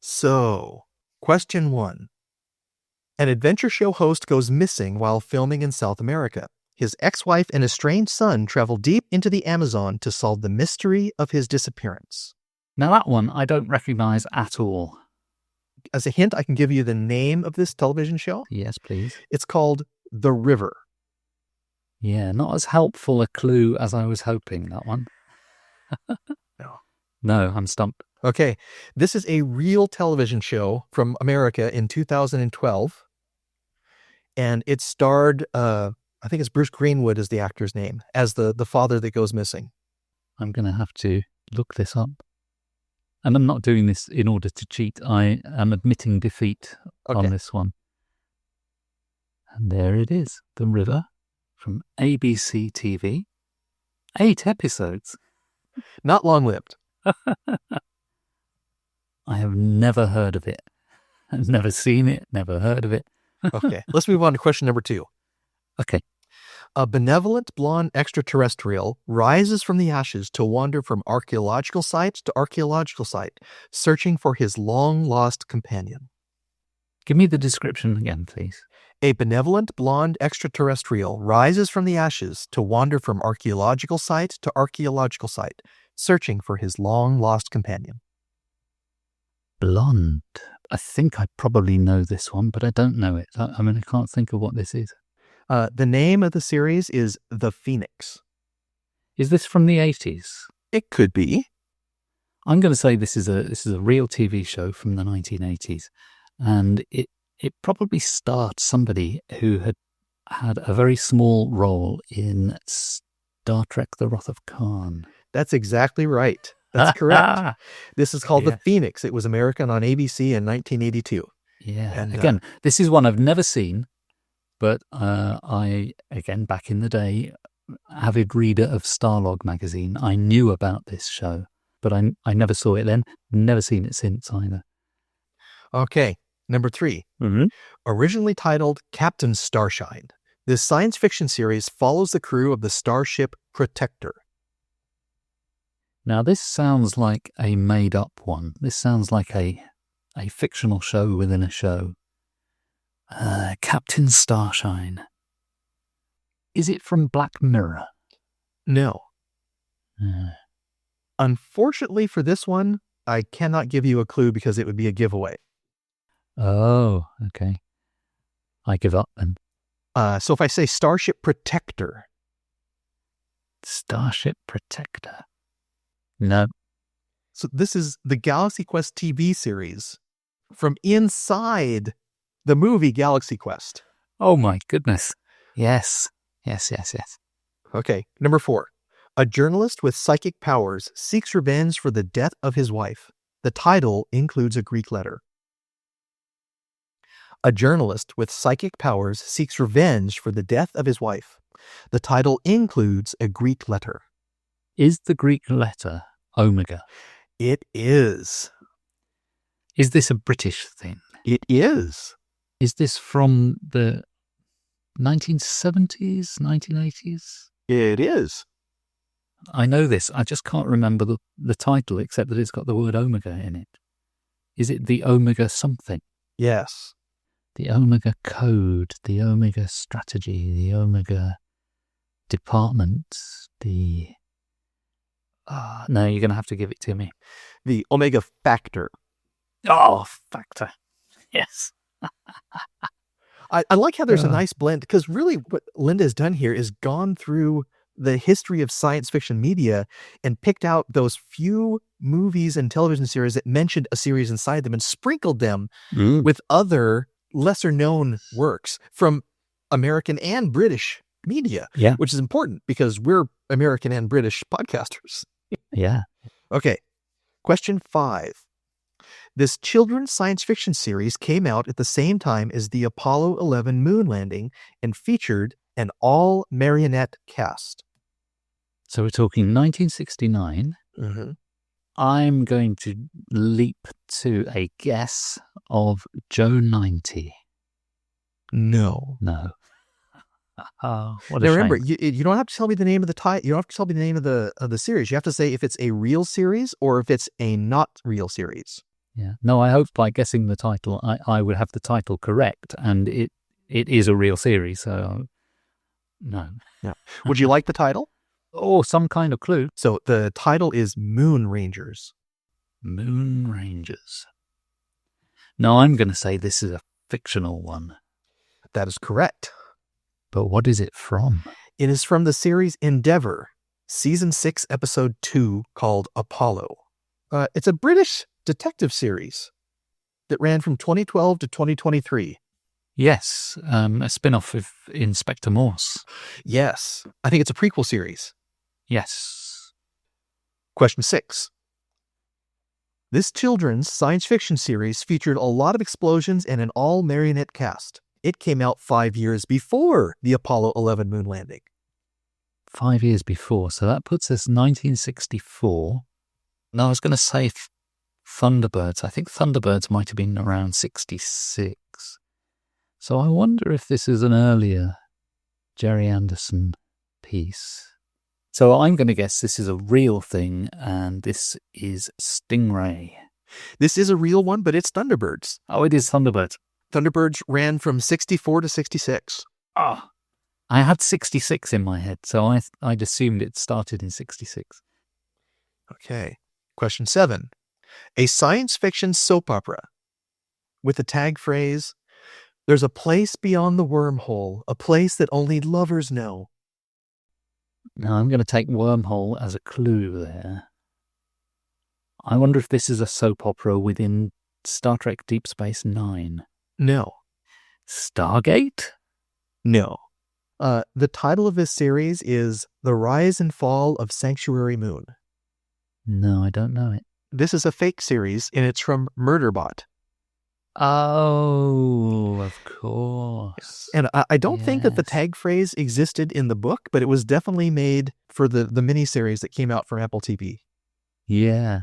So, question 1. An adventure show host goes missing while filming in South America. His ex-wife and estranged son travel deep into the Amazon to solve the mystery of his disappearance. Now that one I don't recognise at all. As a hint, I can give you the name of this television show. Yes, please. It's called The River. Yeah, not as helpful a clue as I was hoping, that one. No, I'm stumped. Okay, this is a real television show from America in 2012. And it starred, I think it's Bruce Greenwood is the actor's name, as the father that goes missing. I'm going to have to look this up. And I'm not doing this in order to cheat. I am admitting defeat on this one. And there it is, The River, from ABC TV. 8 episodes. Not long-lived. I have never heard of it. I've never seen it, never heard of it. Okay, let's move on to question number 2. Okay. A benevolent blonde extraterrestrial rises from the ashes to wander from archaeological site to archaeological site, searching for his long-lost companion. Give me the description again, please. A benevolent blonde extraterrestrial rises from the ashes to wander from archaeological site to archaeological site, searching for his long-lost companion. Blonde. I think I probably know this one, but I don't know it. I can't think of what this is. The name of the series is The Phoenix. Is this from the 80s? It could be. I'm going to say this is a real TV show from the 1980s, and it probably starred somebody who had a very small role in Star Trek: The Wrath of Khan. That's exactly right. That's correct. This is called The Phoenix. It was American on ABC in 1982. Yeah. And, again, this is one I've never seen, but I, again, back in the day, avid reader of Starlog magazine, I knew about this show, but I never saw it then, never seen it since either. Okay, number 3. Mm-hmm. Originally titled Captain Starshine, this science fiction series follows the crew of the starship Protector. Now, this sounds like a made-up one. This sounds like a fictional show within a show. Captain Starshine. Is it from Black Mirror? No. Unfortunately for this one, I cannot give you a clue because it would be a giveaway. Oh, okay. I give up then. So if I say Starship Protector. Starship Protector. No. So this is the Galaxy Quest TV series from inside the movie Galaxy Quest. Oh my goodness. Yes. Okay, number 4. A journalist with psychic powers seeks revenge for the death of his wife. The title includes a Greek letter. A journalist with psychic powers seeks revenge for the death of his wife. The title includes a Greek letter. Is the Greek letter Omega? It is. Is this a British thing? It is. Is this from the 1970s, 1980s? It is. I know this. I just can't remember the title, except that it's got the word Omega in it. Is it the Omega something? Yes. The Omega Code, the Omega Strategy, the Omega Department, the... no, you're going to have to give it to me. The Omega Factor. Oh, Factor. Yes. I like how there's a nice blend, because really what Linda has done here is gone through the history of science fiction media and picked out those few movies and television series that mentioned a series inside them and sprinkled them with other lesser known works from American and British media, which is important because we're American and British podcasters. Yeah. Okay. Question 5. This children's science fiction series came out at the same time as the Apollo 11 moon landing and featured an all-marionette cast. So we're talking 1969. Mm-hmm. I'm going to leap to a guess of Joe 90. No. Oh, what a now remember, shame. you don't have to tell me the name of the title. You don't have to tell me the name of the series. You have to say if it's a real series or if it's a not real series. Yeah. No, I hope by guessing the title, I would have the title correct, and it is a real series. So, no. Yeah. Would you like the title? Or some kind of clue. So the title is Moon Rangers. Moon Rangers. No, I'm going to say this is a fictional one. That is correct. But what is it from? It is from the series Endeavour, Season 6, Episode 2, called Apollo. It's a British detective series that ran from 2012 to 2023. Yes, a spin-off of Inspector Morse. Yes. I think it's a prequel series. Yes. Question 6. This children's science fiction series featured a lot of explosions and an all-marionette cast. It came out 5 years before the Apollo 11 moon landing. 5 years before, so that puts us 1964. No, I was going to say Thunderbirds. I think Thunderbirds might have been around 66. So I wonder if this is an earlier Jerry Anderson piece. So I'm going to guess this is a real thing, and this is Stingray. This is a real one, but it's Thunderbirds. Oh, it is Thunderbirds. Thunderbirds ran from 64 to 66. Ah, I had 66 in my head, so I'd assumed it started in 66. Okay. Question 7. A science fiction soap opera with the tag phrase, "There's a place beyond the wormhole, a place that only lovers know." Now I'm going to take wormhole as a clue there. I wonder if this is a soap opera within Star Trek Deep Space Nine. No. Stargate? No. The title of this series is The Rise and Fall of Sanctuary Moon. No, I don't know it. This is a fake series, and it's from Murderbot. Oh, of course. And I don't think that the Yes. tag phrase existed in the book, but it was definitely made for the miniseries that came out from Apple TV. Yeah.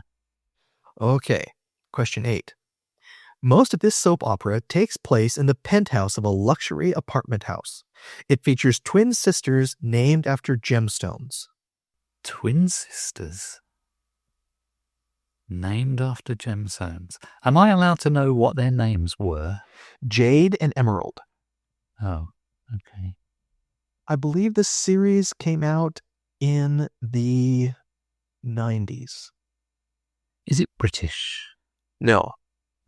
Okay. Question 8. Most of this soap opera takes place in the penthouse of a luxury apartment house. It features twin sisters named after gemstones. Twin sisters. Named after gemstones. Am I allowed to know what their names were? Jade and Emerald. Oh, okay. I believe this series came out in the 90s. Is it British? No,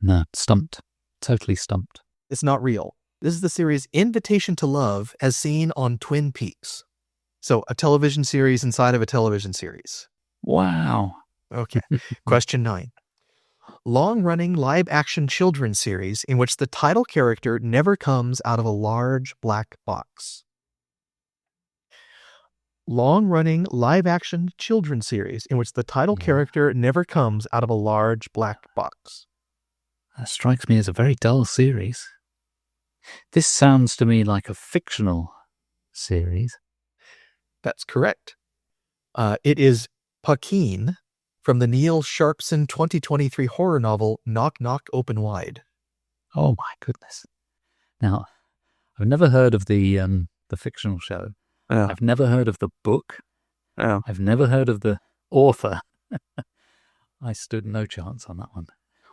No, stumped. Totally stumped. it's not real. This is the series Invitation to Love as seen on Twin Peaks. So a television series inside of a television series. Wow. Okay. Question 9. Long-running live-action children's series in which the title character never comes out of a large black box. Long-running live-action children's series in which the title character never comes out of a large black box. That strikes me as a very dull series. This sounds to me like a fictional series. That's correct. It is Paquin from the Neil Sharpson 2023 horror novel Knock Knock Open Wide. Oh my goodness. Now, I've never heard of the fictional show. Oh. I've never heard of the book. Oh. I've never heard of the author. I stood no chance on that one.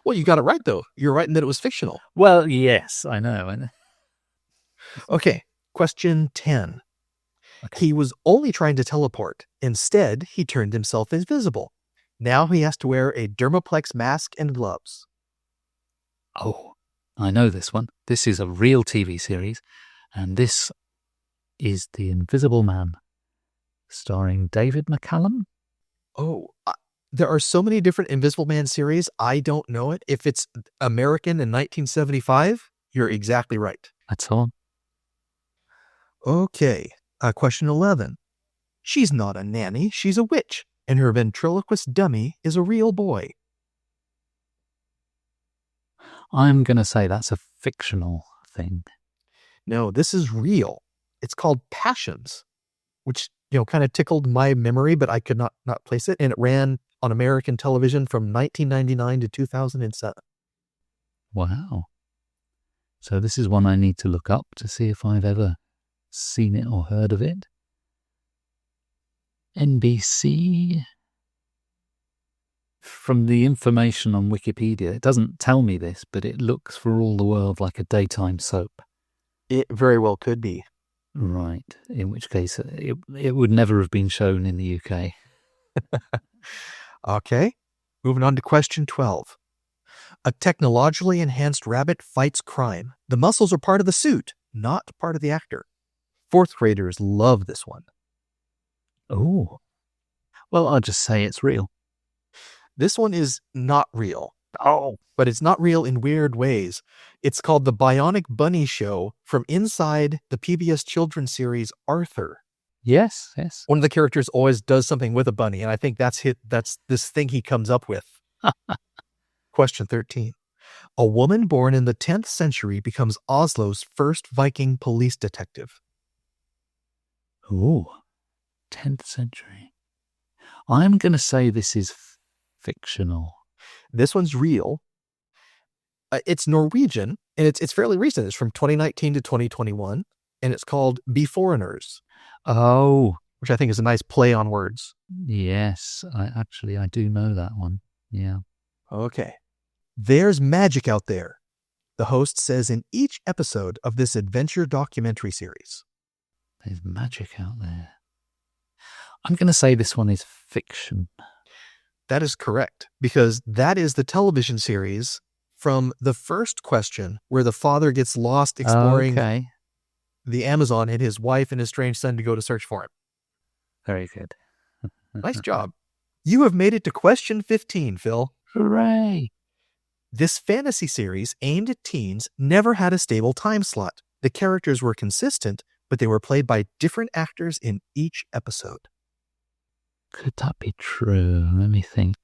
Well, you got it right, though. You're right in that it was fictional. Well, yes, I know. Okay, question 10. Okay. He was only trying to teleport. Instead, he turned himself invisible. Now he has to wear a dermaplex mask and gloves. Oh, I know this one. This is a real TV series, and this is The Invisible Man, starring David McCallum. Oh, there are so many different Invisible Man series, I don't know it. If it's American in 1975, you're exactly right. That's on. Okay, question 11. She's not a nanny, she's a witch, and her ventriloquist dummy is a real boy. I'm going to say that's a fictional thing. No, this is real. It's called Passions, which, kind of tickled my memory, but I could not place it. And it ran on American television from 1999 to 2007. Wow. So this is one I need to look up to see if I've ever seen it or heard of it. NBC. From the information on Wikipedia, it doesn't tell me this, but it looks for all the world like a daytime soap. It very well could be. Right, in which case it would never have been shown in the UK. Okay, moving on to question 12. A technologically enhanced rabbit fights crime. The muscles are part of the suit, not part of the actor. Fourth graders love this one. Oh, well, I'll just say it's real. This one is not real. Oh, but it's not real in weird ways. It's called The Bionic Bunny Show from inside the PBS children's series Arthur. yes. One of the characters always does something with a bunny, and I think that's this thing he comes up with. Question 13. A woman born in the 10th century becomes Oslo's first Viking police detective. Ooh, 10th century. I'm going to say this is fictional. This one's real. It's Norwegian, and it's fairly recent. It's from 2019 to 2021, and it's called Be Foreigners. Oh, which I think is a nice play on words. yes. I do know that one. Yeah. Okay. There's magic out there, the host says in each episode of this adventure documentary series. There's magic out there. I'm going to say this one is fiction. That is correct, because that is the television series from the first question where the father gets lost exploring the Amazon and his wife and his strange son to go to search for him. Very good. Nice job. You have made it to question 15, Phil. Hooray! This fantasy series aimed at teens never had a stable time slot. The characters were consistent, but they were played by different actors in each episode. Could that be true? Let me think.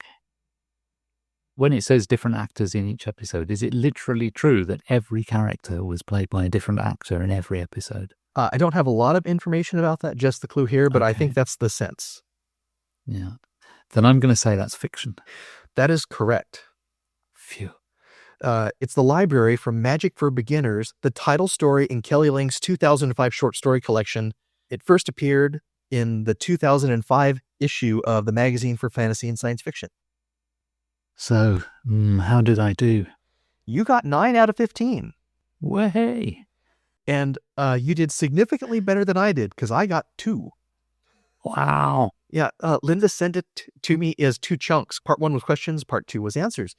When it says different actors in each episode, is it literally true that every character was played by a different actor in every episode? I don't have a lot of information about that, just the clue here, but I Okay. think that's the sense. Yeah. Then I'm going to say that's fiction. That is correct. Phew. It's the library from Magic for Beginners, the title story in Kelly Link's 2005 short story collection. It first appeared in the 2005 issue of the magazine for fantasy and science fiction. So, how did I do? You got 9 out of 15. Way. And you did significantly better than I did, because I got 2. Wow. Yeah, Linda sent it to me as 2 chunks. Part 1 was questions, part 2 was answers.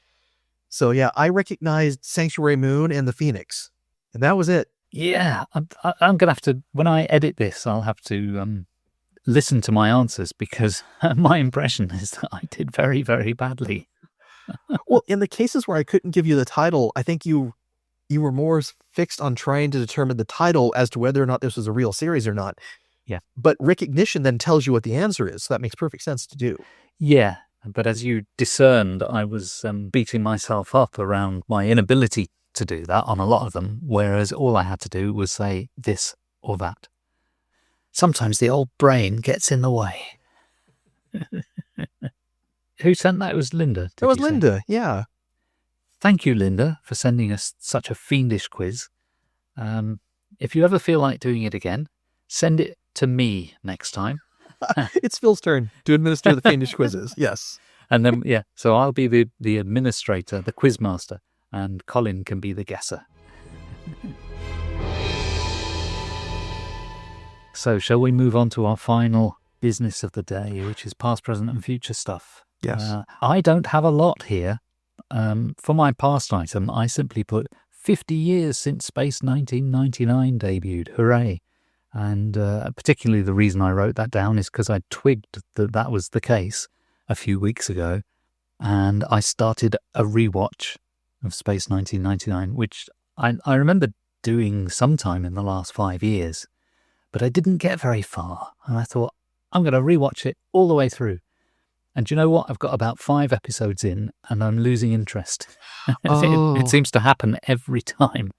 So yeah, I recognized Sanctuary Moon and the Phoenix, and that was it. Yeah, I'm going to have to, when I edit this, I'll have to listen to my answers, because my impression is that I did very, very badly. Well, in the cases where I couldn't give you the title, I think you were more fixed on trying to determine the title as to whether or not this was a real series or not. Yeah. But recognition then tells you what the answer is, so that makes perfect sense to do. Yeah, but as you discerned, I was beating myself up around my inability to do that on a lot of them, whereas all I had to do was say this or that. Sometimes the old brain gets in the way. Who sent that? It was Linda. It was Linda, yeah. Thank you, Linda, for sending us such a fiendish quiz. If you ever feel like doing it again, send it to me next time. It's Phil's turn to administer the fiendish quizzes, yes. And then, yeah, so I'll be the administrator, the quizmaster, and Colin can be the guesser. So shall we move on to our final business of the day, which is past, present and future stuff? Yes. I don't have a lot here. For my past item, I simply put 50 years since Space 1999 debuted. Hooray. And particularly the reason I wrote that down is because I twigged that was the case a few weeks ago. And I started a rewatch of Space 1999, which I remember doing sometime in the last 5 years. But I didn't get very far. And I thought, I'm going to rewatch it all the way through. And do you know what? I've got about 5 episodes in and I'm losing interest. It seems to happen every time.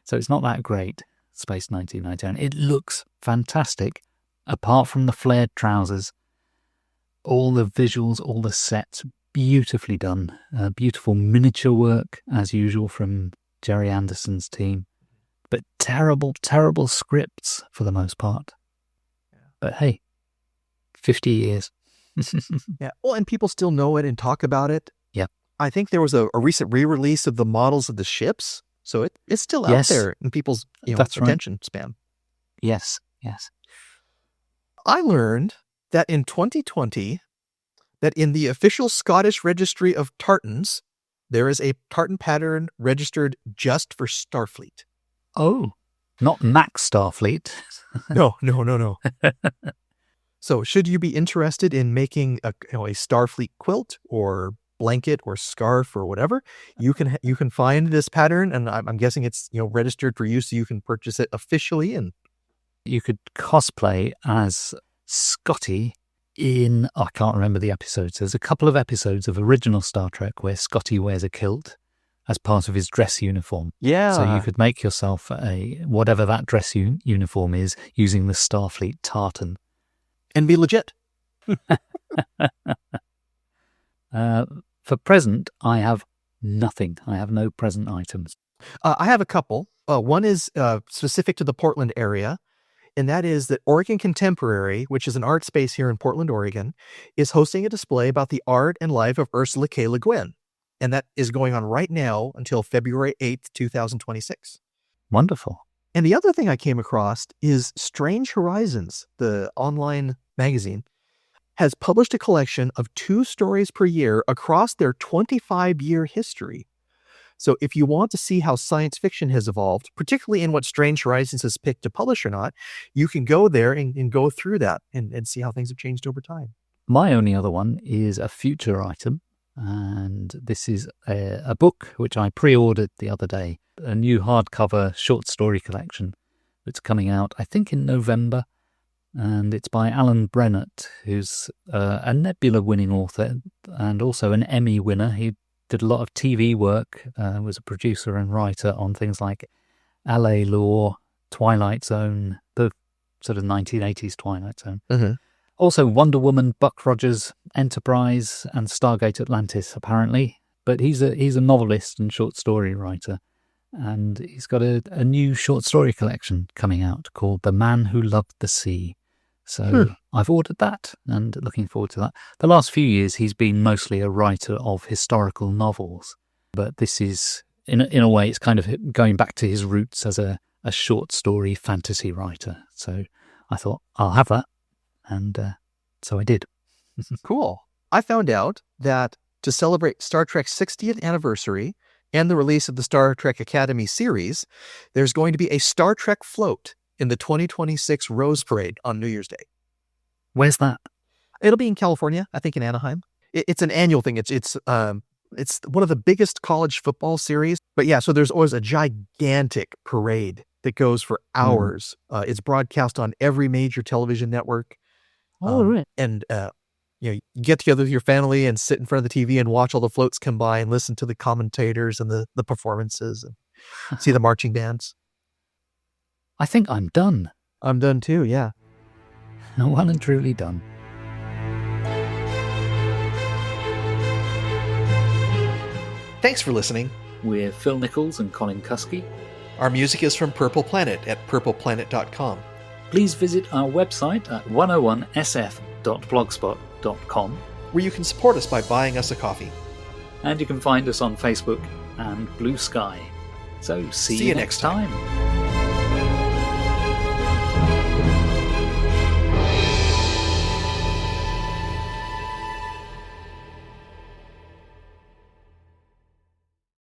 So it's not that great, Space 1999. It looks fantastic, apart from the flared trousers. All the visuals, all the sets, beautifully done. Beautiful miniature work, as usual, from Jerry Anderson's team. But terrible, terrible scripts for the most part. But hey, 50 years. Yeah. Well, and people still know it and talk about it. Yeah. I think there was a recent re-release of the models of the ships. So it's still out there in people's attention span. Yes, yes. I learned that in 2020, that in the official Scottish Registry of Tartans, there is a tartan pattern registered just for Starfleet. Oh, not Max Starfleet. No. So should you be interested in making a Starfleet quilt or blanket or scarf or whatever, you can find this pattern, and I'm guessing it's registered for you, so you can purchase it officially. And you could cosplay as Scotty in, I can't remember the episodes. There's a couple of episodes of original Star Trek where Scotty wears a kilt as part of his dress uniform. Yeah. So you could make yourself whatever that dress uniform is using the Starfleet tartan. And be legit. For present, I have nothing. I have no present items. I have a couple. One is specific to the Portland area, and that is that Oregon Contemporary, which is an art space here in Portland, Oregon, is hosting a display about the art and life of Ursula K. Le Guin. And that is going on right now until February 8th, 2026. Wonderful. And the other thing I came across is Strange Horizons, the online magazine, has published a collection of 2 stories per year across their 25-year history. So if you want to see how science fiction has evolved, particularly in what Strange Horizons has picked to publish or not, you can go there and go through that and see how things have changed over time. My only other one is a future item. And this is a book which I pre-ordered the other day, a new hardcover short story collection that's coming out, I think, in November. And it's by Alan Brennett, who's a Nebula-winning author and also an Emmy winner. He did a lot of TV work, was a producer and writer on things like LA Law, Twilight Zone, the sort of 1980s Twilight Zone. Mm-hmm. Also Wonder Woman, Buck Rogers, Enterprise, and Stargate Atlantis, apparently. But he's a novelist and short story writer. And he's got a new short story collection coming out called The Man Who Loved the Sea. So I've ordered that and looking forward to that. The last few years, he's been mostly a writer of historical novels. But this is, in a way, it's kind of going back to his roots as a short story fantasy writer. So I thought, I'll have that. And so I did. Cool. I found out that to celebrate Star Trek's 60th anniversary and the release of the Star Trek Academy series, there's going to be a Star Trek float in the 2026 Rose Parade on New Year's Day. Where's that? It'll be in California, I think in Anaheim. It's an annual thing. It's one of the biggest college football series. But yeah, so there's always a gigantic parade that goes for hours. It's broadcast on every major television network. Right. And you get together with your family and sit in front of the TV and watch all the floats come by and listen to the commentators and the performances and see the marching bands. I think I'm done. I'm done too, yeah. Well and truly done. Thanks for listening. We're Phil Nichols and Colin Kusky. Our music is from Purple Planet at purpleplanet.com. Please visit our website at 101sf.blogspot.com, where you can support us by buying us a coffee. And you can find us on Facebook and Blue Sky. So see you next time.